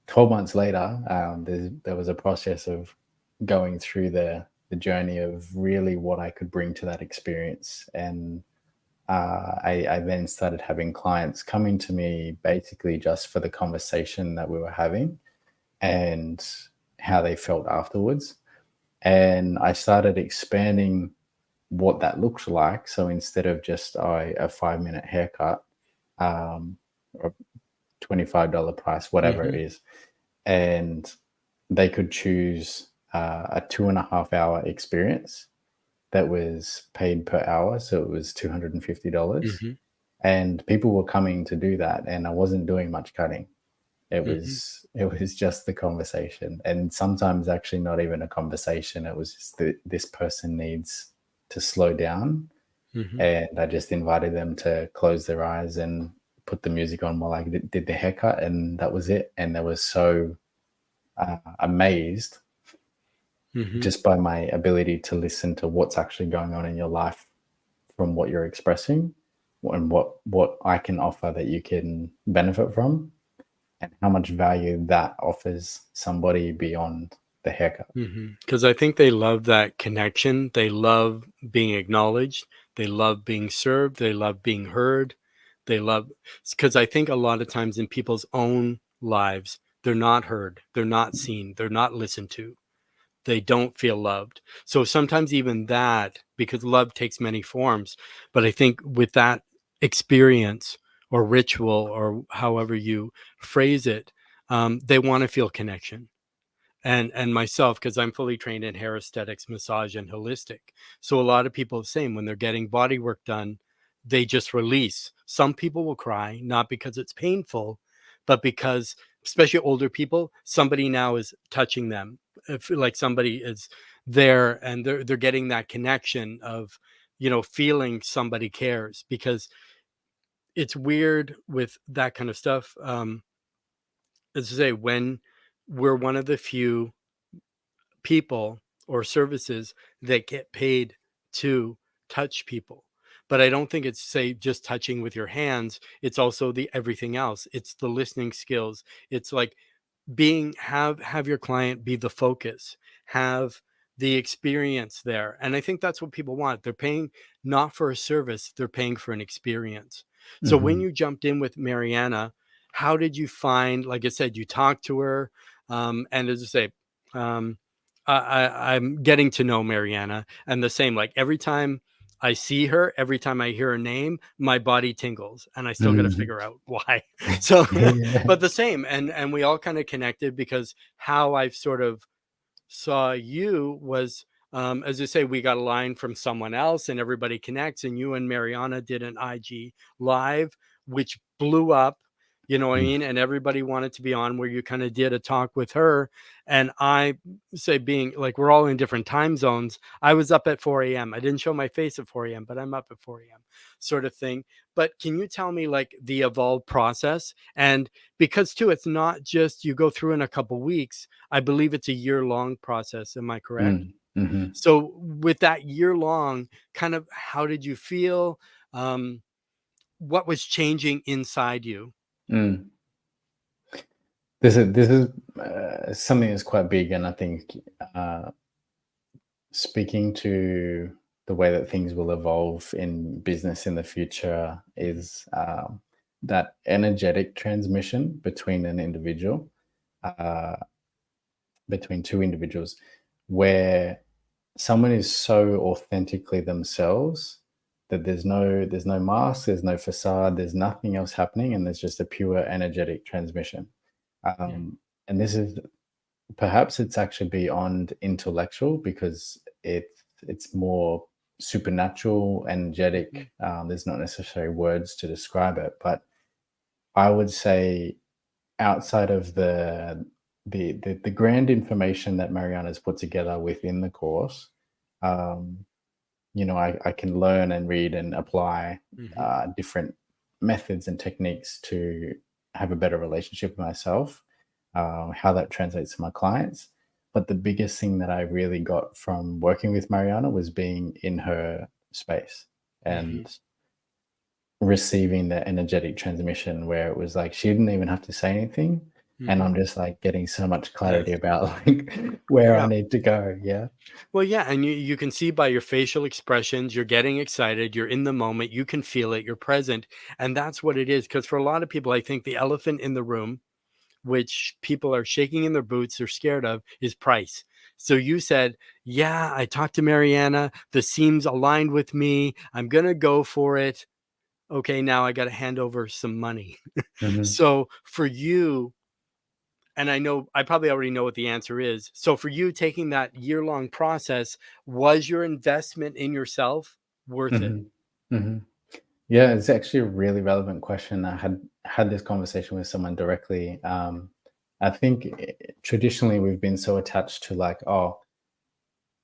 12 months later, there was a process of going through the journey of really what I could bring to that experience. And I then started having clients coming to me basically just for the conversation that we were having and how they felt afterwards. And I started expanding what that looks like. So instead of just a 5 minute haircut, or $25 price, whatever it mhm, is, and they could choose a 2.5 hour experience that was paid per hour. So it was $250. Mhm. And people were coming to do that. And I wasn't doing much cutting. Mhm. It was just the conversation. And sometimes actually not even a conversation. It was just that this person needs to slow down. Mhm. And I just invited them to close their eyes and put the music on while I did the haircut, and that was it. And they were so amazed Mhm. just by my ability to listen to what's actually going on in your life from what you're expressing and what I can offer that you can benefit from, and how much value that offers somebody beyond the haircut. Because I think they love that connection. They love being acknowledged. They love being served. They love being heard. They love, because I think a lot of times in people's own lives, they're not heard. They're not seen. They're not listened to. They don't feel loved. So sometimes even that, because love takes many forms, but I think with that experience or ritual or however you phrase it, they want to feel connection. And myself, because I'm fully trained in hair aesthetics, massage, and holistic. So a lot of people are the same when they're getting body work done, they just release. Some people will cry, not because it's painful, but because, especially older people, somebody now is touching them. If like somebody is there and they're getting that connection of, feeling somebody cares, because it's weird with that kind of stuff. As I say, when we're one of the few people or services that get paid to touch people. But I don't think it's, say, just touching with your hands. It's also the everything else. It's the listening skills. It's like being, have your client be the focus, have the experience there. And I think that's what people want. They're paying not for a service, they're paying for an experience. So when Mm-hmm. you jumped in with Mariana, how did you find, like I said, you talked to her, and as I say, um, I'm getting to know Mariana, and the same, like every time I see her, every time I hear her name, my body tingles, and I still got to Mm-hmm. figure out why. So, Yeah. but the same, and we all kind of connected because how I've sort of saw you was, as you say, we got a line from someone else and everybody connects, and you and Mariana did an IG live, which blew up, you know what I Mm. mean? And everybody wanted to be on, where you kind of did a talk with her. And I say, being like, we're all in different time zones. I was up at 4 a.m. I didn't show my face at 4 a.m., but I'm up at 4 a.m. sort of thing. But can you tell me like the evolved process? And because too, it's not just you go through in a couple weeks. I believe it's a year-long process. Am I correct? Mm. Mm-hmm. So with that year-long, kind of how did you feel? Um, what was changing inside you? Mm. This is something that's quite big, and I think uh, speaking to the way that things will evolve in business in the future Mhm. is that energetic transmission between an individual, uh, between two individuals, where someone is so authentically themselves that there's no mask, there's no facade, there's nothing else happening, and there's just a pure energetic transmission. Yeah. Um, and this is perhaps it's actually beyond intellectual because it's more supernatural, Mhm. energetic. There's not necessarily words to describe it, but I would say outside of the grand information that Mariana's put together within the course, um, I can learn and read and apply Mhm. different methods and techniques to have a better relationship with myself, how that translates to my clients. But the biggest thing that I really got from working with Mariana was being in her space Mhm. and receiving the energetic transmission where it was like she didn't even have to say anything. And Mhm. I'm just like getting so much clarity Yes. about like where I Yeah. need to go. Yeah. Well, yeah, and you can see by your facial expressions, you're getting excited, you're in the moment, you can feel it, you're present, and that's what it is. Because for a lot of people, I think the elephant in the room, which people are shaking in their boots, they're scared of, is price. So you said, "Yeah, I talked to Mariana. The seams aligned with me. I'm gonna go for it. Okay, now I got to hand over some money." Hmm. So for you, and I probably already know what the answer is. So for you taking that year-long process, was your investment in yourself worth it? Hmm. Hmm. Yeah, it's actually a really relevant question. I had this conversation with someone directly. I think traditionally we've been so attached to like, oh,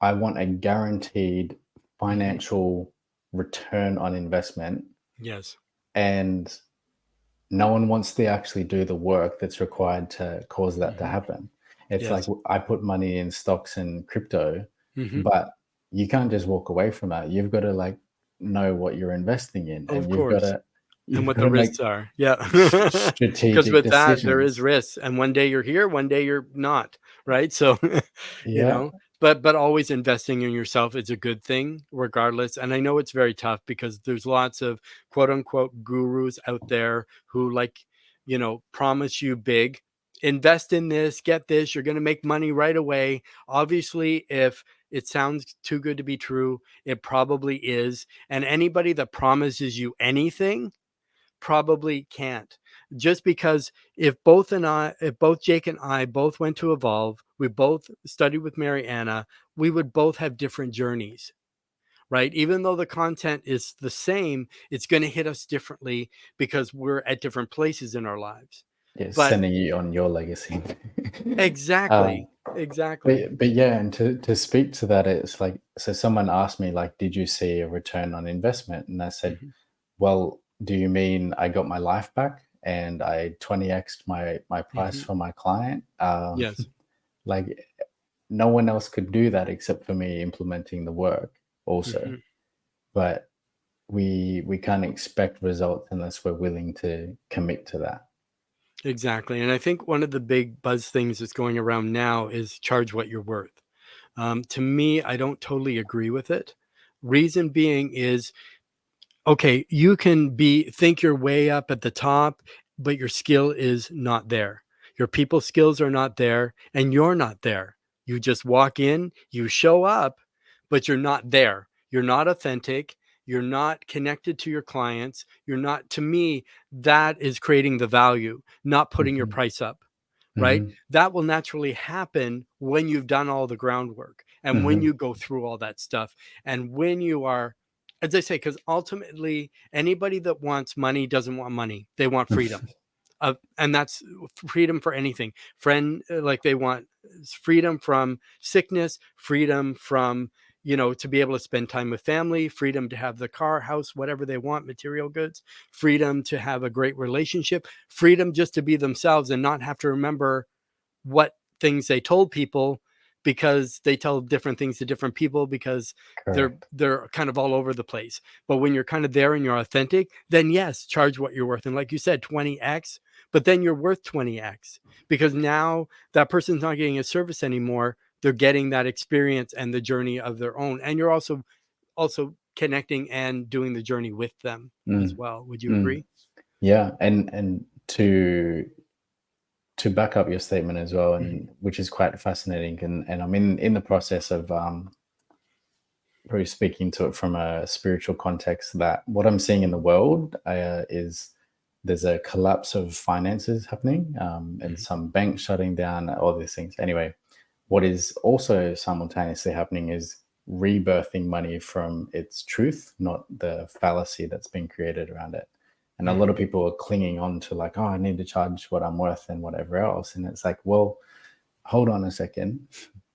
I want a guaranteed Hmm. financial return on investment, Yes. and no one wants to actually do the work that's required to cause that to Hmm. happen. It's like Yes. I put money in stocks and crypto, Hmm. but you can't just walk away from that. You've got to like know what you're investing in, Of and course. And you've what got the to make risks are. Yeah. Because strategic with that, there is decisions. risks. And one day you're here, one day you're not. Right. So, you Yeah, know, but always investing in yourself is a good thing, regardless. And I know it's very tough because there's lots of quote unquote gurus out there who like, promise you big. Invest in this, get this, you're going to make money right away. Obviously, if it sounds too good to be true, it probably is. And anybody that promises you anything probably can't. Just because if both Jake and I both went to Evolve, we both studied with Mariana, we would both have different journeys, right? Even though the content is the same, it's going to hit us differently because we're at different places in our lives. yeah, But sending you on your legacy. um, exactly, exactly. but yeah, and to speak to that, it's like, so someone asked me like, did you see a return on investment? And I said, Hmm. well, do you mean I got my life back and I 20x'd my price Hmm. for my client? Yes. Like no one else could do that except for me implementing the work also. Hmm. But we can't expect results unless we're willing to commit to that. Exactly. And I think one of the big buzz things that's going around now is charge what you're worth. To me, I don't totally agree with it. Reason being is, okay, you can think you're way up at the top, but your skill is not there. Your people skills are not there, and you're not there. You just walk in, you show up, but you're not there. You're not authentic. You're not connected to your clients. You're not, to me, that is creating the value, not putting your Mhm, price up, right? mhm, That will naturally happen when you've done all the groundwork and when mhm. you go through all that stuff and when you are, as I say, because ultimately anybody that wants money doesn't want money. They want freedom. And that's freedom for anything. Like they want freedom from sickness, freedom from, to be able to spend time with family, freedom to have the car, house, whatever they want, material goods, freedom to have a great relationship, freedom just to be themselves and not have to remember what things they told people, because they tell different things to different people because Correct. they're kind of all over the place. But when you're kind of there and you're authentic, then yes, charge what you're worth. And like you said, 20x, but then you're worth 20x because now that person's not getting a service anymore. They're getting that experience and the journey of their own. And you're also connecting and doing the journey with them as Mm, well. Would you mm. agree? Yeah, and to back up your statement as well, Hmm. and which is quite fascinating, and I'm in the process of probably speaking to it from a spiritual context, that what I'm seeing in the world is there's a collapse of finances happening, and Hmm. some banks shutting down, all these things. Anyway, what is also simultaneously happening is rebirthing money from its truth, not the fallacy that's been created around it. And a lot of Hmm. people are clinging on to like, oh, I need to charge what I'm worth and whatever else. And it's like, well, hold on a second,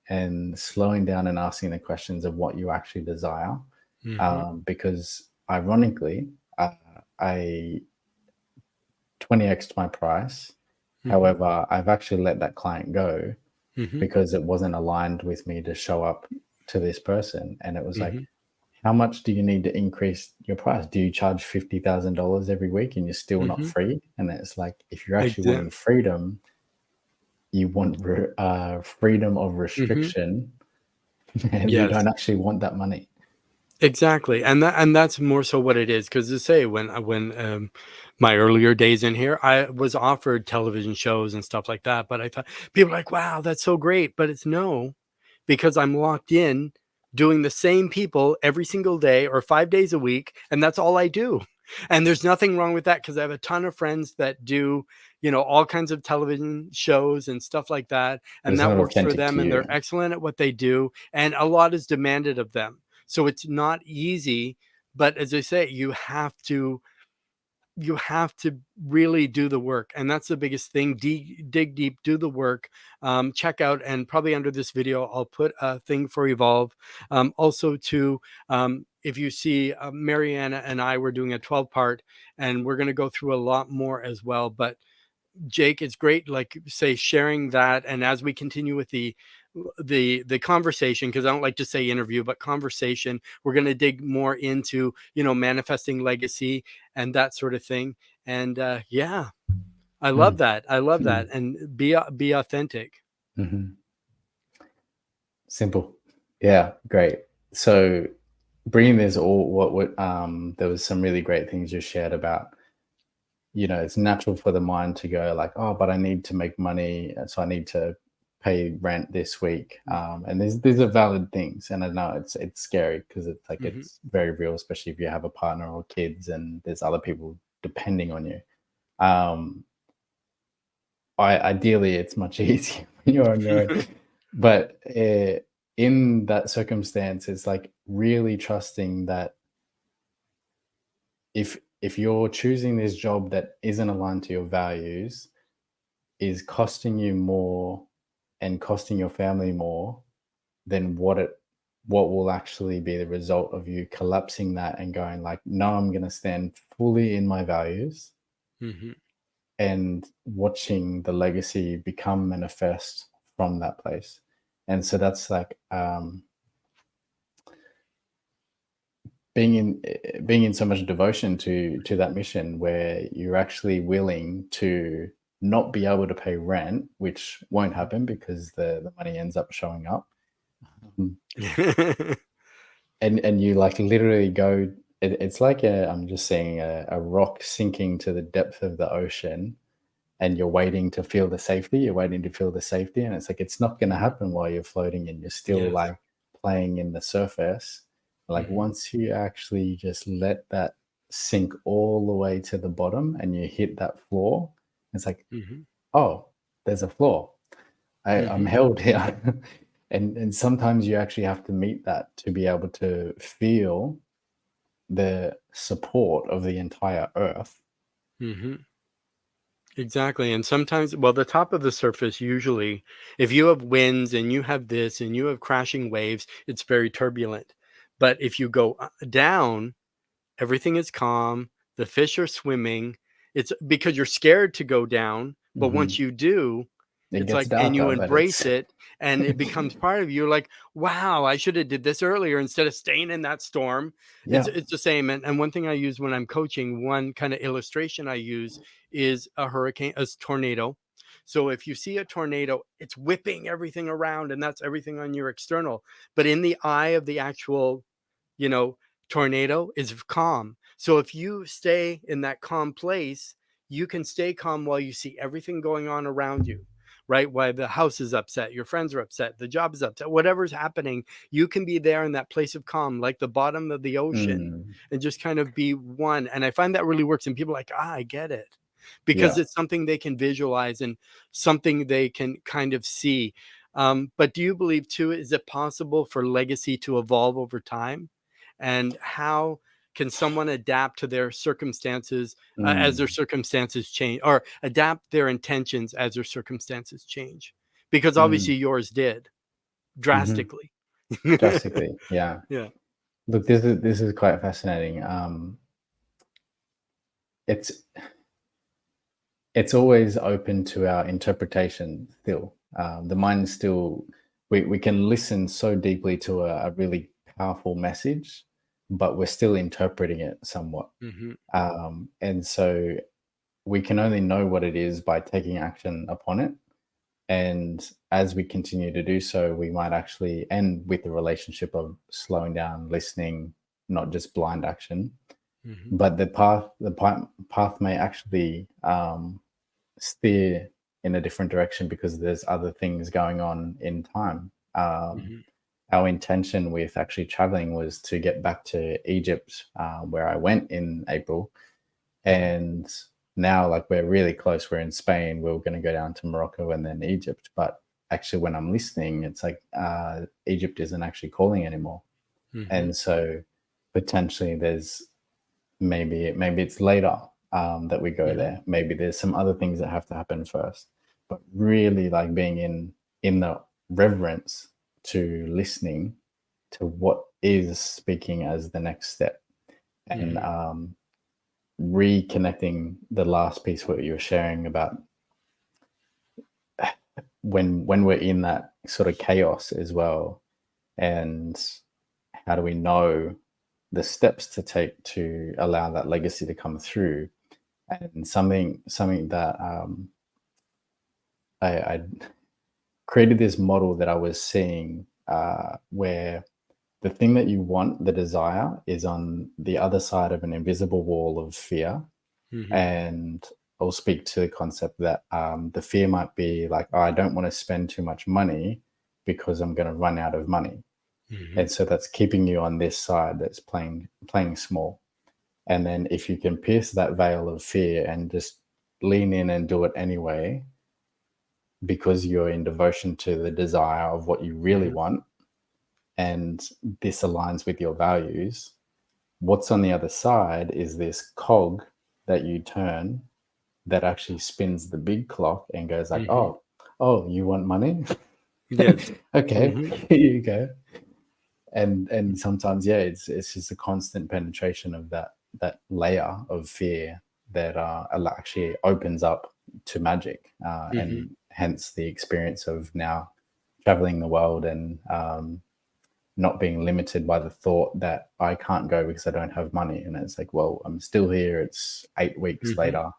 and slowing down and asking the questions of what you actually desire. Hmm. Because ironically, I 20x'd my price. Hmm. However, I've actually let that client go Hmm. because it wasn't aligned with me to show up to this person. And it was like, Hmm. how much do you need to increase your price? Do you charge $50,000 every week and you're still not Hmm. free? And it's like, if you're actually wanting Exactly. freedom, you want freedom of Hmm. restriction, and you Yes, don't actually want that money. exactly, and that's more so what it is. Because to say when my earlier days in here, I was offered television shows and stuff like that, but I thought people are like, "Wow, that's so great," but it's no, because I'm locked in doing the same people every single day or 5 days a week, and that's all I do. And there's nothing wrong with that, because I have a ton of friends that do, all kinds of television shows and stuff like that. But And it's that not works for authentic them, to and you. they're excellent at what they do. And a lot is demanded of them. So it's not easy. But as I say, you have to really do the work, and that's the biggest thing. Dig deep, do the work. Check out, and probably under this video I'll put a thing for Evolve. Also to if you see, Mariana and I were doing a 12-part, and we're going to go through a lot more as well. But Jake, it's great, like say, sharing that. And as we continue with the conversation, because I don't like to say interview, but conversation, we're going to dig more into, manifesting legacy and that sort of thing. And yeah, I love Mm. that. I love that. Mm. And be authentic. Mhm. Simple. Yeah, great. So bringing this all, there was some really great things you shared about, it's natural for the mind to go like, oh, but I need to make money, so I need to pay rent this week. And these are valid things, and I know it's scary because it's like Hmm. it's very real, especially if you have a partner or kids and there's other people depending on you. Um, ideally, it's much easier when you're on your own, but in that circumstance, it's like really trusting that if you're choosing this job that isn't aligned to your values, is costing you more and costing your family more than what will actually be the result of you collapsing that and going like, no, I'm going to stand fully in my values, Hmm. and watching the legacy become manifest from that place. And so that's like, being in so much devotion to that mission, where you're actually willing to not be able to pay rent, which won't happen because the money ends up showing up. Mhm. And you like literally go, it's like I'm just saying, a rock sinking to the depth of the ocean, and you're waiting to feel the safety. You're waiting to feel the safety, and it's like it's not going to happen while you're floating, and you're still Yes. like playing in the surface. Like Hmm. once you actually just let that sink all the way to the bottom, and you hit that floor, it's like, Hmm. oh, there's a floor. I'm Hmm. held here. And sometimes you actually have to meet that to be able to feel the support of the entire earth. Hmm. Exactly. And sometimes, well, the top of the surface, usually, if you have winds and you have this and you have crashing waves, it's very turbulent. But if you go down, everything is calm. The fish are swimming. It's because you're scared to go down. But once Mhm. you do, It it's gets like, and you darker, but embrace it's it, and it becomes part of you. You're like, wow, I should have did this earlier instead of staying in that storm. It's yeah. it's the same. And one thing I use when I'm coaching, one kind of illustration I use is a hurricane, a tornado. So if you see a tornado, it's whipping everything around, and that's everything on your external. But in the eye of the actual, you know, tornado is calm. So if you stay in that calm place, you can stay calm while you see everything going on around you, right? While the house is upset, your friends are upset, the job is upset, whatever's happening, you can be there in that place of calm, like the bottom of the ocean, Mm, and just kind of be one. And I find that really works. And people are like, I get it. Because yeah. it's something they can visualize and something they can kind of see. But do you believe too, is it possible for legacy to evolve over time? And how can someone adapt to their circumstances, as their Mm, circumstances change, or adapt their intentions as their circumstances change? Because mm, obviously yours did mhm. drastically. Drastically, yeah. Yeah. Look, this is quite fascinating. It's it's always open to our interpretation still. The mind is still, we can listen so deeply to a really powerful message, but we're still interpreting it somewhat. Hmm. And so we can only know what it is by taking action upon it. And as we continue to do so, we might actually end with the relationship of slowing down, listening, not just blind action. Hmm. But the path may actually steer in a different direction because there's other things going on in time. Hmm. our intention with actually traveling was to get back to Egypt, where I went in April. And now, like, we're really close. We're in Spain. We're going to go down to Morocco and then Egypt. But actually, when I'm listening, it's like Egypt isn't actually calling anymore. Mm-hmm. And so potentially there's maybe it's later that we go Mm-hmm. there. Maybe there's some other things that have to happen first. But really, like, being in the reverence to listening to what is speaking as the next step, and Mm-hmm. reconnecting the last piece what you were sharing about when we're in that sort of chaos as well, and how do we know the steps to take to allow that legacy to come through. And something that I created this model that I was seeing, where the thing that you want, the desire, is on the other side of an invisible wall of fear. Mm-hmm. And I'll speak to the concept that the fear might be like, oh, I don't want to spend too much money because I'm going to run out of money. Mm-hmm. And so that's keeping you on this side that's playing small. And then if you can pierce that veil of fear and just lean in and do it anyway, because you're in devotion to the desire of what you really Mm-hmm. want, and this aligns with your values, what's on the other side is this cog that you turn that actually spins the big clock and goes like, Mm-hmm. oh, you want money? Yes. Okay, Mm-hmm. here you go. And sometimes, yeah, it's just a constant penetration of that layer of fear that actually opens up to magic, Mm-hmm. and hence the experience of now traveling the world and not being limited by the thought that I can't go because I don't have money. And it's like, well, I'm still here. It's 8 weeks Mm-hmm. later.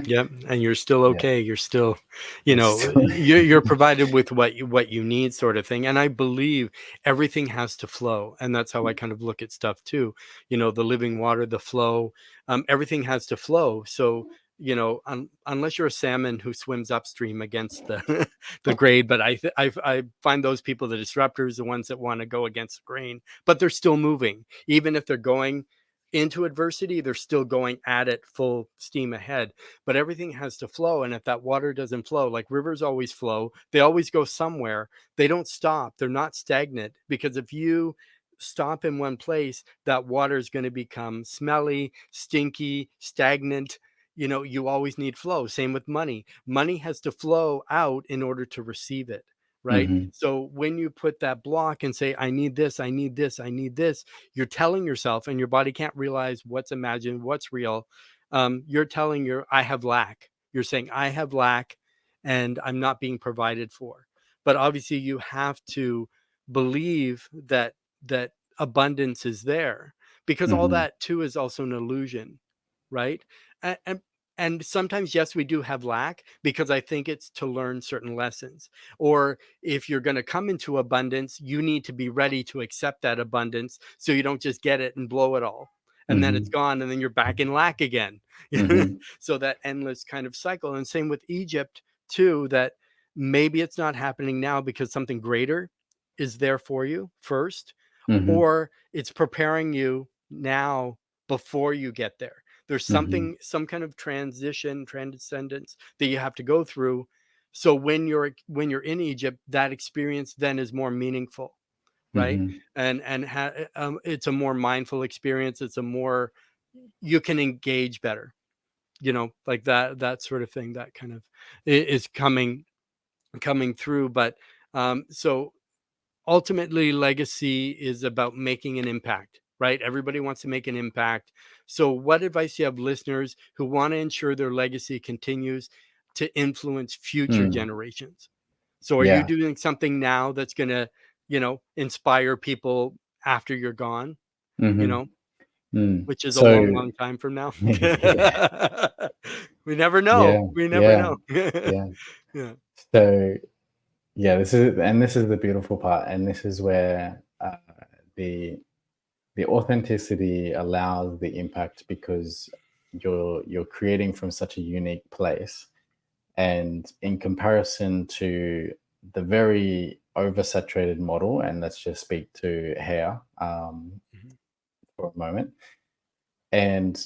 Yep, and you're still Yeah, okay. You're still, it's still, you're provided with what you need, sort of thing. And I believe everything has to flow, and that's how I kind of look at stuff too. The living water, the flow, everything has to flow. So unless you're a salmon who swims upstream against the the grade, but I find those people the disruptors, the ones that want to go against the grain, but they're still moving, even if they're going into adversity, they're still going at it full steam ahead. But everything has to flow, and if that water doesn't flow, like rivers always flow, they always go somewhere. They don't stop. They're not stagnant, because if you stop in one place, that water is going to become smelly, stinky, stagnant. You always need flow. Same with money. Money has to flow out in order to receive it, right? hmm So when you put that block and say, I need this, I need this, I need this, you're telling yourself, and your body can't realize what's imagined, what's real. You're telling I have lack. You're saying, I have lack and I'm not being provided for. But obviously you have to believe that abundance is there, because all hmm that too is also an illusion, right? And sometimes, yes, we do have lack, because I think it's to learn certain lessons. Or if you're going to come into abundance, you need to be ready to accept that abundance, so you don't just get it and blow it all, and then it's hmm gone, and then you're back in lack again. hmm So that endless kind of cycle. And same with Egypt too, that maybe it's not happening now because something greater is there for you first, hmm or it's preparing you now before you get there. There's hmm some kind of transition, transcendence that you have to go through. So when you're in Egypt, that experience then is more meaningful, right? hmm It's a more mindful experience. It's a more, you can engage better, like that sort of thing, that kind of is coming through. But so ultimately, legacy is about making an impact, right? Everybody wants to make an impact. So what advice do you have listeners who want to ensure their legacy continues to influence future Mm. generations? So are you Yeah. doing something now that's going to, inspire people after you're gone, you hmm know, Mm. which is a long, So long time from now? yeah, We never know. yeah, We never yeah, know. yeah. Yeah. So yeah, this is the beautiful part, and this is where the the authenticity allows the impact, because you're creating from such a unique place, and in comparison to the very oversaturated model, and let's just speak to hair Mhm. for a moment. And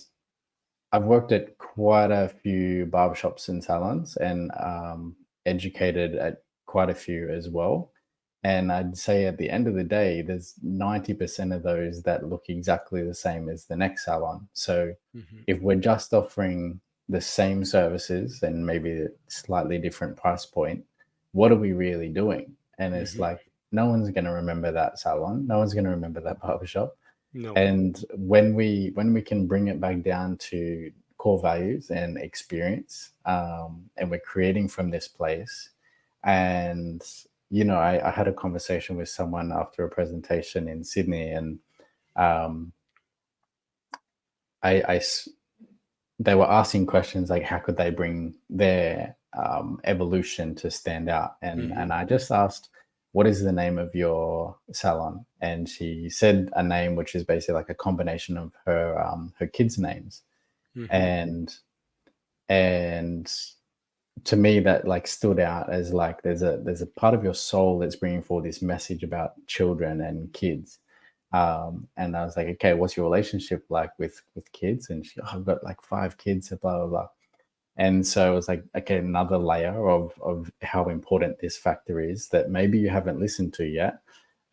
I've worked at quite a few barbershops and salons, and educated at quite a few as well. And I'd say at the end of the day, there's 90% of those that look exactly the same as the next salon. So Mhm. if we're just offering the same services and maybe a slightly different price point, what are we really doing? And it's Mhm. like, no one's going to remember that salon. No one's going to remember that barbershop. No. And when we can bring it back down to core values and experience, and we're creating from this place, and I had a conversation with someone after a presentation in Sydney, and um, I, I s- they were asking questions like how could they bring their evolution to stand out, and Mhm. I just asked, what is the name of your salon? And she said a name which is basically like a combination of her kids names. Mhm. And and to me that like stood out as like there's a part of your soul that's bringing forward this message about children and kids. And I was like, okay, what's your relationship like with kids? And she, oh, I've got like 5 kids, blah blah blah. And so it was like, okay, another layer of how important this factor is that maybe you haven't listened to yet.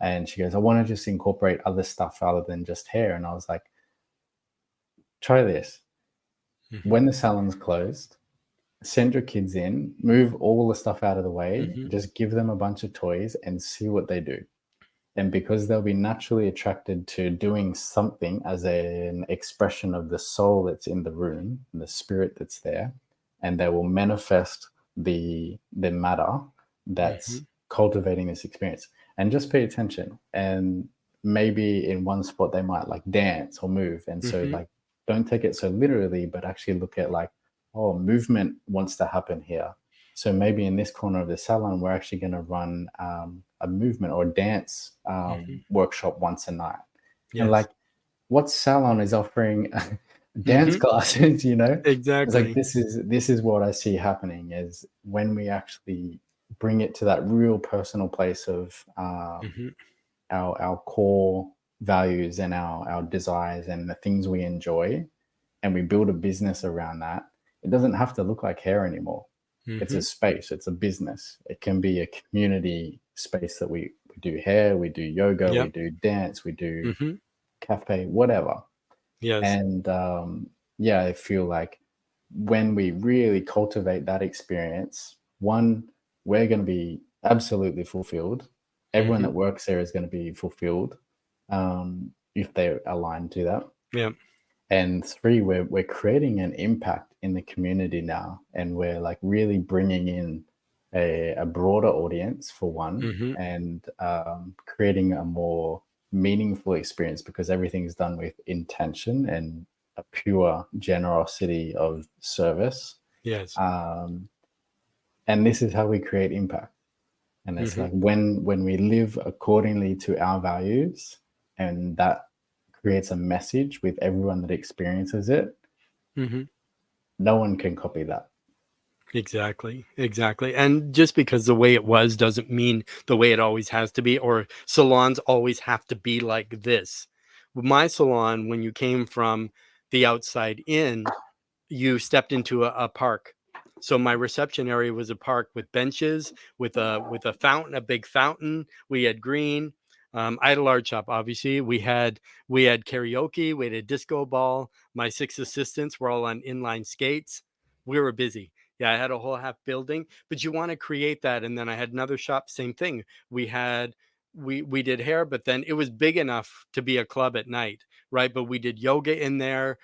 And she goes, I want to just incorporate other stuff other than just hair. And I was like, try this. Mhm. When the salon's closed, send your kids in, move all the stuff out of the way, Mhm. just give them a bunch of toys and see what they do. And because they'll be naturally attracted to doing something as an expression of the soul that's in the room, the spirit that's there, and they will manifest the matter that's Mhm. cultivating this experience. And just pay attention. And maybe in one spot they might like dance or move. And so Mhm. like don't take it so literally, but actually look at like, oh, movement wants to happen here. So maybe in this corner of the salon, we're actually going to run a movement or dance Mhm. workshop once a night. And Yes. like, what salon is offering dance Mhm. classes? It's like Exactly. this is what I see happening is when we actually bring it to that real personal place of Mhm. our core values and our desires and the things we enjoy, and we build a business around that. It doesn't have to look like hair anymore. It's a Mhm. space, it's a business. It can be a community space that we do hair, we do yoga, we Yep. do dance, we do Mhm. cafe, whatever. Yes. And yeah, I feel like when we really cultivate that experience, one, we're going to be absolutely fulfilled. Everyone that Mhm. works there is going to be fulfilled if they're aligned to that. Yep. And three, we're creating an impact in the community now, and we're like really bringing in a broader audience for one, Mhm. and creating a more meaningful experience because everything's done with intention and a pure generosity of service. Yes. um, and this is how we create impact. And it's Mhm. like when we live accordingly to our values, and that creates a message with everyone that experiences it, Mhm. no one can copy that. Exactly, exactly. And just because the way it was doesn't mean the way it always has to be, or salons always have to be like this. With my salon, when you came from the outside in, you stepped into a park. So my reception area was a park with benches, with a fountain, a big fountain. We had green. I had a large shop, obviously. We had karaoke. We had a disco ball. My 6 assistants were all on inline skates. We were busy. Yeah, I had a whole half building, but you want to create that. And then I had another shop, same thing. We did hair, but then it was big enough to be a club at night, right? But we did yoga in there.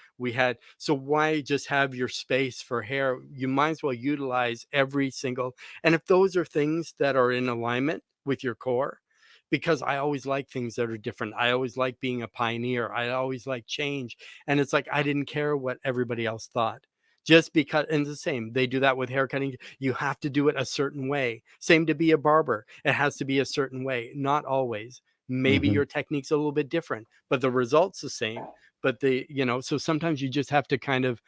So why just have your space for hair? You might as well utilize every single, and if those are things that are in alignment with your core, because I always like things that are different. I always like being a pioneer. I always like change. And it's like I didn't care what everybody else thought. Just because, and the same, they do that with hair cutting. You have to do it a certain way. Same to be a barber. It has to be a certain way, not always. Maybe Hmm. your technique's a little bit different, but the result's the same. But so sometimes you just have to kind of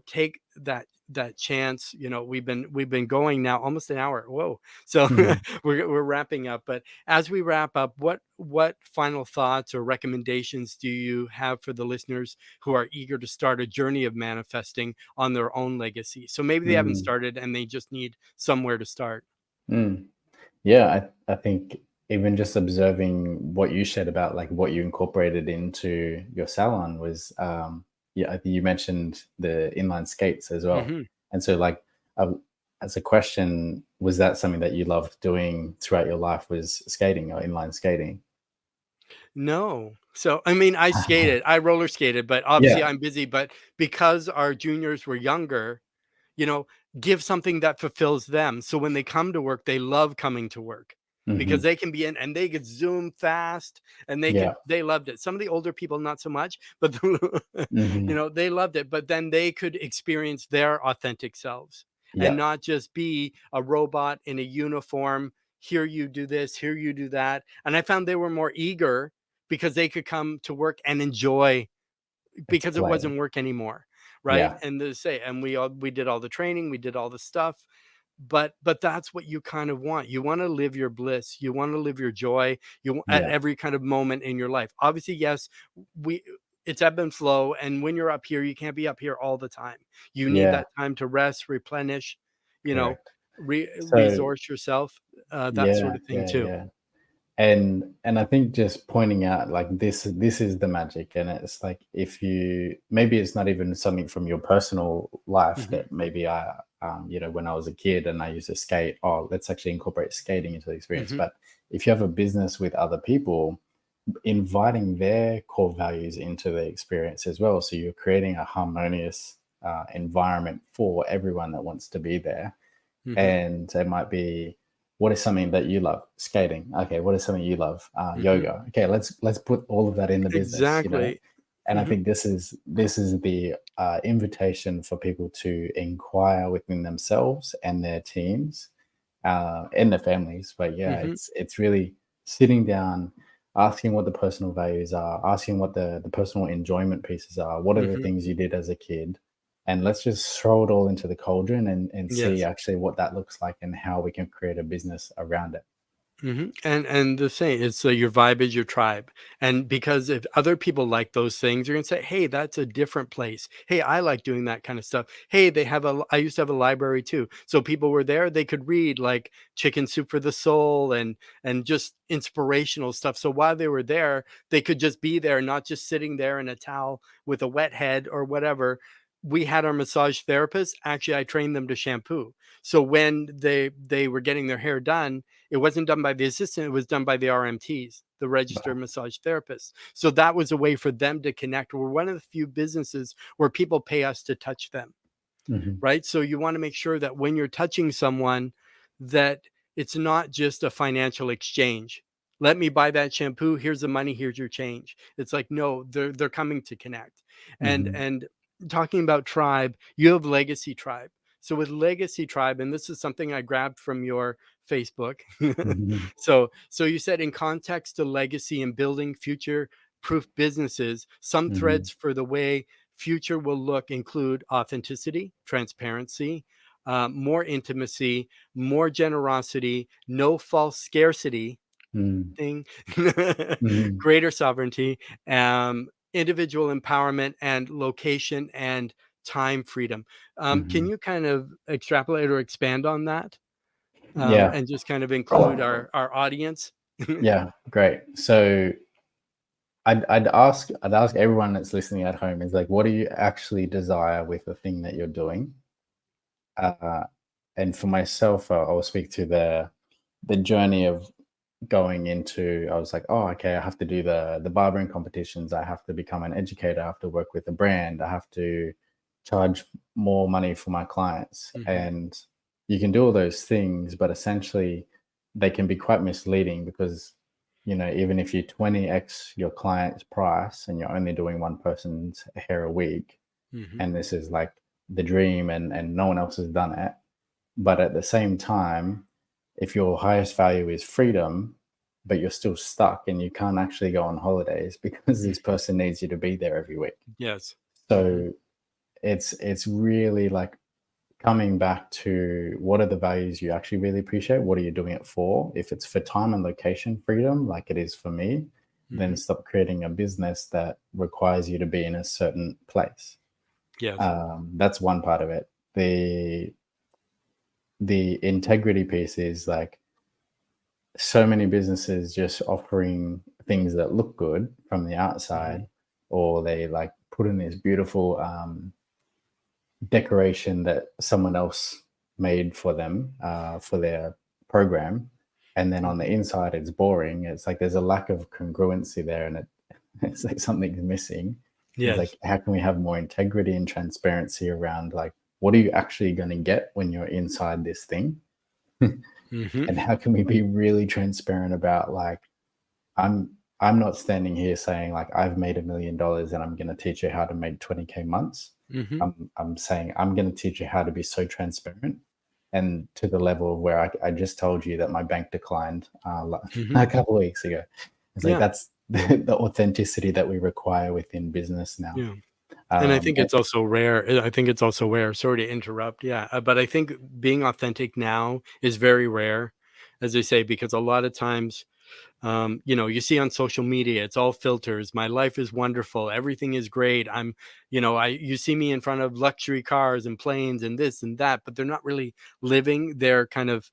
take that chance. We've been going now almost an hour. Whoa. So Mhm. we're wrapping up. But as we wrap up, what final thoughts or recommendations do you have for the listeners who are eager to start a journey of manifesting on their own legacy? So maybe they haven't Mm. started and they just need somewhere to start. Mm. Yeah, I think even just observing what you shared about like what you incorporated into your salon was, yeah, I think you mentioned the inline skates as well. Hmm. And so like, as a question, was that something that you loved doing throughout your life, was skating or inline skating? No. So, I mean, I roller skated, but obviously Yeah. I'm busy. But because our juniors were younger, you know, give something that fulfills them. So when they come to work, they love coming to work because Hmm. they can be in and they could zoom fast and Yeah. they loved it. Some of the older people, not so much, but Hmm. they loved it. But then they could experience their authentic selves and Yeah. not just be a robot in a uniform. Here you do this, here you do that. And I found they were more eager because they could come to work and enjoy It's because it play. wasn't work anymore, right? Yeah. And to say, and we did all the training, we did all the stuff, but that's what you kind of want. You want to live your bliss, you want to live your joy, at Yeah. every kind of moment in your life. Obviously, yes, we it's ebb and flow, and when you're up here, you can't be up here all the time. You need Yeah. that time to rest, replenish, you know, Correct. So resource yourself, that sort yeah, of thing yeah, too. yeah. And I think just pointing out like this is the magic, and it's like if you, maybe it's not even something from your personal life Hmm. that maybe I, when I was a kid and I used to skate, oh, let's actually incorporate skating into the experience. Hmm. But if you have a business with other people, inviting their core values into the experience as well, so you're creating a harmonious environment for everyone that wants to be there. Hmm. And it might be, what is something that you love? Skating. Okay, what is something you love? Hmm. Yoga. Okay, let's put all of that in the business, Exactly. and I Hmm. think this is the invitation for people to inquire within themselves and their teams, and their families. But yeah, Hmm. it's really sitting down, asking what the personal values are, asking what the personal enjoyment pieces are, what are the Hmm. things you did as a kid, and let's just throw it all into the cauldron and see Yes. actually what that looks like and how we can create a business around it. And the same, it's your vibe is your tribe. And because if other people like those things, you're gonna say, "Hey, that's a different place. Hey, I like doing that kind of stuff. Hey, I used to have a library too." So people were there, they could read like Chicken Soup for the Soul and just inspirational stuff. So while they were there, they could just be there, not just sitting there in a towel with a wet head or whatever. We had our massage therapists. Actually, I trained them to shampoo. So when they were getting their hair done, it wasn't done by the assistant, it was done by the RMTs, the registered Wow. massage therapists. So that was a way for them to connect. We're one of the few businesses where people pay us to touch them, Hmm. right? So you want to make sure that when you're touching someone, that it's not just a financial exchange. Let me buy that shampoo, here's the money, here's your change. It's like, no, they're coming to connect. Hmm. And talking about tribe, you have Legacy Tribe. So with Legacy Tribe, and this is something I grabbed from your Facebook. Hmm. So you said, in context to legacy and building future proof businesses, some Hmm. threads for the way future will look include authenticity, transparency, more intimacy, more generosity, no false scarcity thing, Hmm. greater sovereignty, individual empowerment, and location and time freedom. Can Hmm. you kind of extrapolate or expand on that, Yeah. and just kind of include our audience? Yeah, great. So I'd ask everyone that's listening at home is like, what do you actually desire with the thing that you're doing? Uh, and for myself, I'll speak to the journey of going into. I was like, oh, okay, I have to do the barbering competitions. I have to become an educator. I have to work with a brand. I have to charge more money for my clients. Hmm. And you can do all those things, but essentially they can be quite misleading because, even if you 20x your client's price and you're only doing one person's hair a week, Hmm. and this is like the dream, and no one else has done it. But at the same time, if your highest value is freedom, but you're still stuck and you can't actually go on holidays because this person needs you to be there every week. Yes. Hmm. So it's really like coming back to what are the values you actually really appreciate? What are you doing it for? If it's for time and location freedom, like it is for me, then Hmm. stop creating a business that requires you to be in a certain place. Yes. That's one part of it. The integrity piece is like so many businesses just offering things that look good from the Hmm. outside, or they like put in this beautiful decoration that someone else made for them for their program, and then on the Hmm. inside it's boring. It's like there's a lack of congruency there, and it's like something's missing. It's Yes. like how can we have more integrity and transparency around like what are you actually going to get when you're inside this thing, Hmm. and how can we be really transparent about like I'm not standing here saying like I've made $1 million and I'm going to teach you how to make 20K months. Hmm. I'm saying I'm going to teach you how to be so transparent, and to the level of where I just told you that my bank declined Hmm. a couple of weeks ago. It's like Yeah. that's the authenticity that we require within business now. Yeah. And I think And it's also rare. I think it's also rare. Sorry to interrupt. Yeah. But I think being authentic now is very rare, as I say, because a lot of times, you see on social media, it's all filters. My life is wonderful. Everything is great. You see me in front of luxury cars and planes and this and that, but they're not really living their kind of,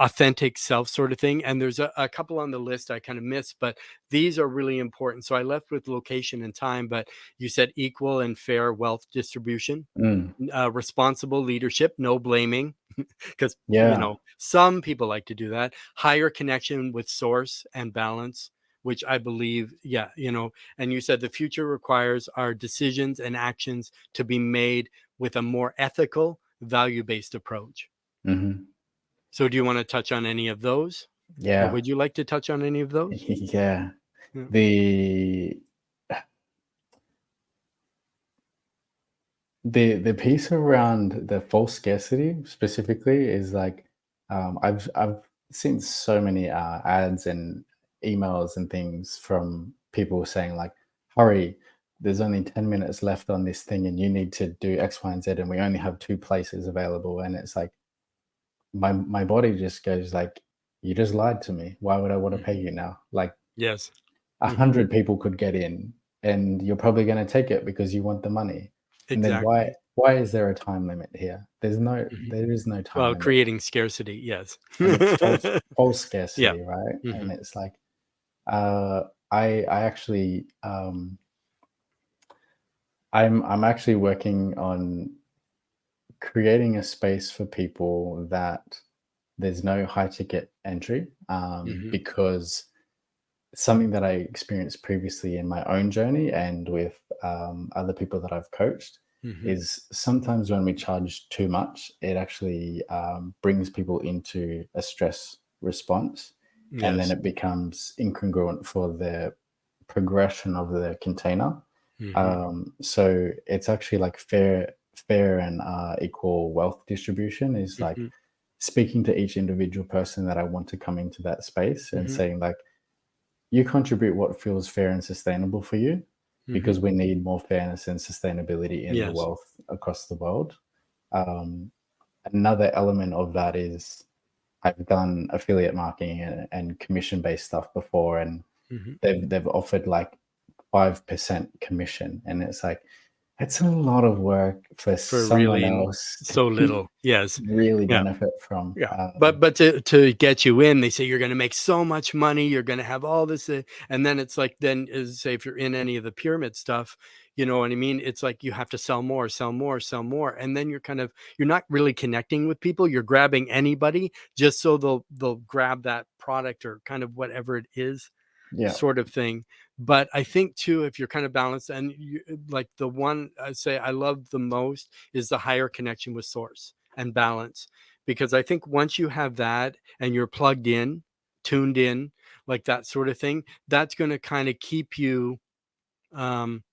authentic self sort of thing. And there's a couple on the list I kind of missed, but these are really important. So I left with location and time, but you said equal and fair wealth distribution, mm, responsible leadership, no blaming, because yeah. some people like to do that. Higher connection with source and balance, which I believe, yeah, and you said the future requires our decisions and actions to be made with a more ethical, value-based approach. Hmm. So do you want to touch on any of those, or Yeah. would you like to touch on any of those? Yeah. Yeah. The the piece around the false scarcity specifically is like I've seen so many ads and emails and things from people saying like, hurry, there's only 10 minutes left on this thing and you need to do X, Y, and Z, and we only have two places available. And it's like my body just goes like, you just lied to me. Why would I want to pay Mhm. you now? Like Yes. a Hmm. hundred people could get in, and you're probably going to take it because you want the money. And then Exactly. why is there a time limit here? Mhm. There is no time Well, limit, creating scarcity, yes. and it's false Yeah. scarcity, right? Hmm. And it's like uh, I actually I'm actually working on creating a space for people that there's no high ticket entry, Hmm. because something that I experienced previously in my own journey and with other people that I've coached Hmm. is sometimes when we charge too much, it actually brings people into a stress response, and then Yes. it becomes incongruent for the progression of the container. Hmm. So it's actually like fair and equal wealth distribution is like Hmm. speaking to each individual person that I want to come into that space and Hmm. saying like, you contribute what feels fair and sustainable for you, Hmm. because we need more fairness and sustainability in the Yes. wealth across the world. Um, Another element of that is I've done affiliate marketing and commission based stuff before, and Hmm. they've offered like 5% commission, and it's like it's a lot of work for For someone really else so to little. Yes. really Yeah. benefit from. Yeah, but to get you in, they say you're going to make so much money, you're going to have all this, and then it's like then is say if you're in any of the pyramid stuff, you know what I mean? It's like you have to sell more, sell more, sell more, and then you're not really connecting with people. You're grabbing anybody just so they'll grab that product or kind of whatever it is, Yeah. sort of thing. But I think too, if you're kind of balanced, and like the one I say I love the most is the higher connection with source and balance, because I think once you have that and you're plugged in, tuned in, like that sort of thing, that's going to kind of keep you. Um,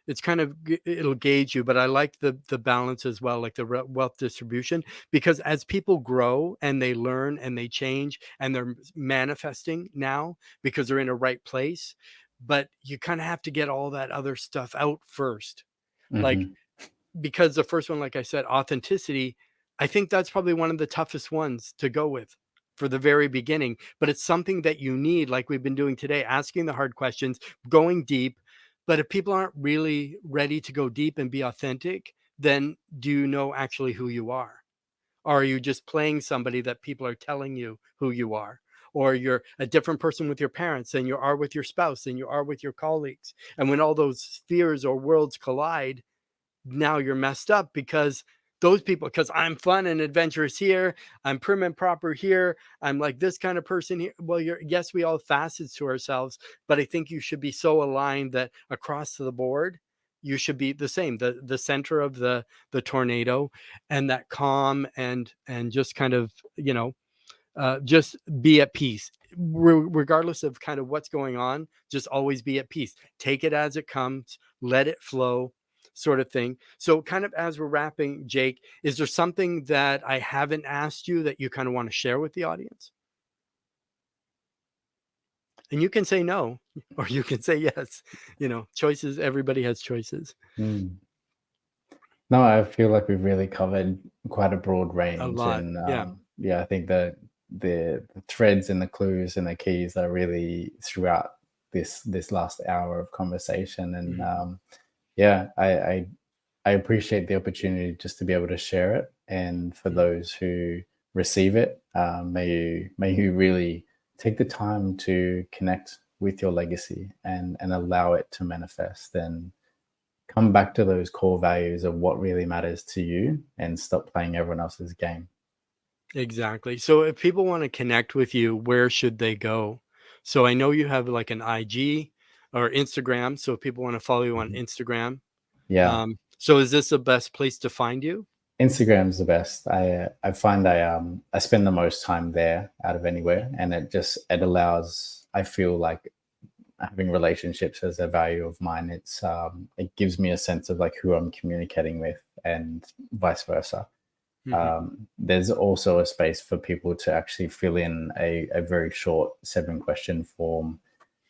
it's kind of it'll gauge you, but I like the balance as well, like the wealth distribution, because as people grow and they learn and they change and they're manifesting now because they're in a right place, but you kind of have to get all that other stuff out first. Like Hmm. because the first one, like I said, authenticity, I think that's probably one of the toughest ones to go with for the very beginning. But it's something that you need, like we've been doing today, asking the hard questions, going deep. But if people aren't really ready to go deep and be authentic, then do you know actually who you are? Or are you just playing somebody that people are telling you who you are? Or you're a different person with your parents than you are with your spouse, than you are with your colleagues. And when all those spheres or worlds collide, now you're messed up because those people, because I'm fun and adventurous here, I'm prim and proper here, I'm like this kind of person here. Well, yes, we all have facets to ourselves, but I think you should be so aligned that across the board you should be the same, the center of the tornado, and that calm and just kind of, just be at peace. Regardless of kind of what's going on, just always be at peace. Take it as it comes, let it flow, sort of thing. So, kind of as we're wrapping, Jake, is there something that I haven't asked you that you kind of want to share with the audience? And you can say no, or you can say yes. Choices, everybody has choices. Mm. No, I feel like we've really covered quite a broad A range, lot. and Yeah. yeah, I think that the threads and the clues and the keys are really throughout this last hour of conversation, and Mhm. yeah, I appreciate the opportunity just to be able to share it, and for Mhm. those who receive it, may you really take the time to connect with your legacy and allow it to manifest, and come back to those core values of what really matters to you and stop playing everyone else's game. Exactly. So if people want to connect with you, where should they go? So I know you have like an IG or Instagram. So if people want to follow you on Mhm. Instagram, Yeah, so is this the best place to find you? Instagram's the best. I find I spend the most time there out of anywhere, and it allows. I feel like having relationships as a value of mine. It gives me a sense of like who I'm communicating with, and vice versa. Hmm. There's also a space for people to actually fill in a very short 7 question form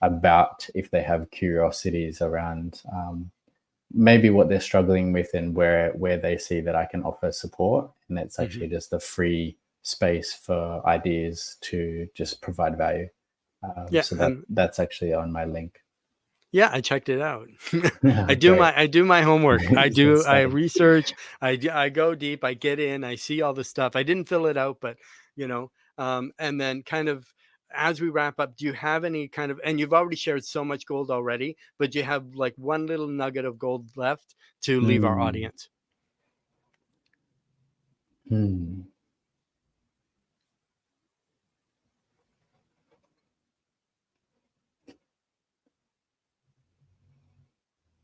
about if they have curiosities around maybe what they're struggling with and where they see that I can offer support. And it's Hmm. actually just a free space for ideas to just provide value. Yeah. So And that's actually on my link. yeah, I checked it out. I do Great. my homework. I Same. research, I go deep, I get in, I see all the stuff. I didn't fill it out, but you know, and then kind of as we wrap up, do you have any kind of, and you've already shared so much gold already, but do you have like one little nugget of gold left to leave our Hmm. audience? Hmm.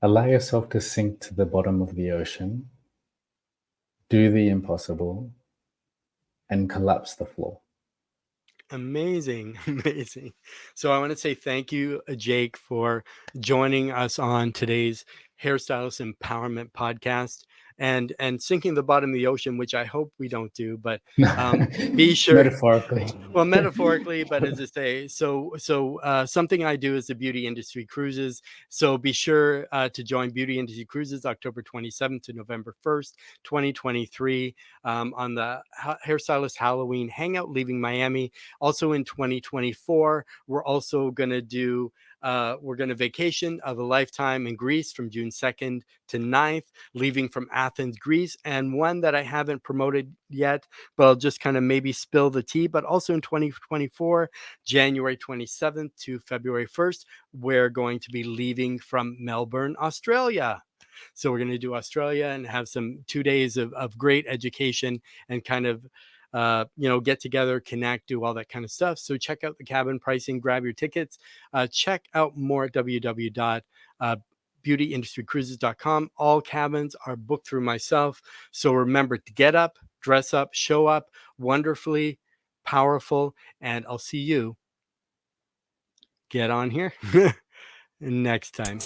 Allow yourself to sink to the bottom of the ocean, do the impossible, and collapse the floor. Amazing, amazing. So I want to say thank you, Jake, for joining us on today's Hairstylist Empowerment Podcast and sinking the bottom of the ocean, which I hope we don't do, but be sure. Metaphorically. Well, metaphorically, but as I say, something I do is the beauty industry cruises. So be sure to join Beauty Industry Cruises October 27th to November 1st, 2023, on the Hairstylist Halloween Hangout leaving Miami. Also in 2024, we're also going to do we're going to vacation of a lifetime in Greece from June 2nd to 9th, leaving from Athens, Greece, and one that I haven't promoted yet, but I'll just kind of maybe spill the tea. But also in 2024, January 27th to February 1st, we're going to be leaving from Melbourne, Australia. So we're going to do Australia and have some 2 days of great education and kind of get together, connect, do all that kind of stuff. So check out the cabin pricing, grab your tickets, check out more at www.beautyindustrycruises.com. All cabins are booked through myself. So remember to get up, dress up, show up wonderfully, powerful, and I'll see you get on here next time.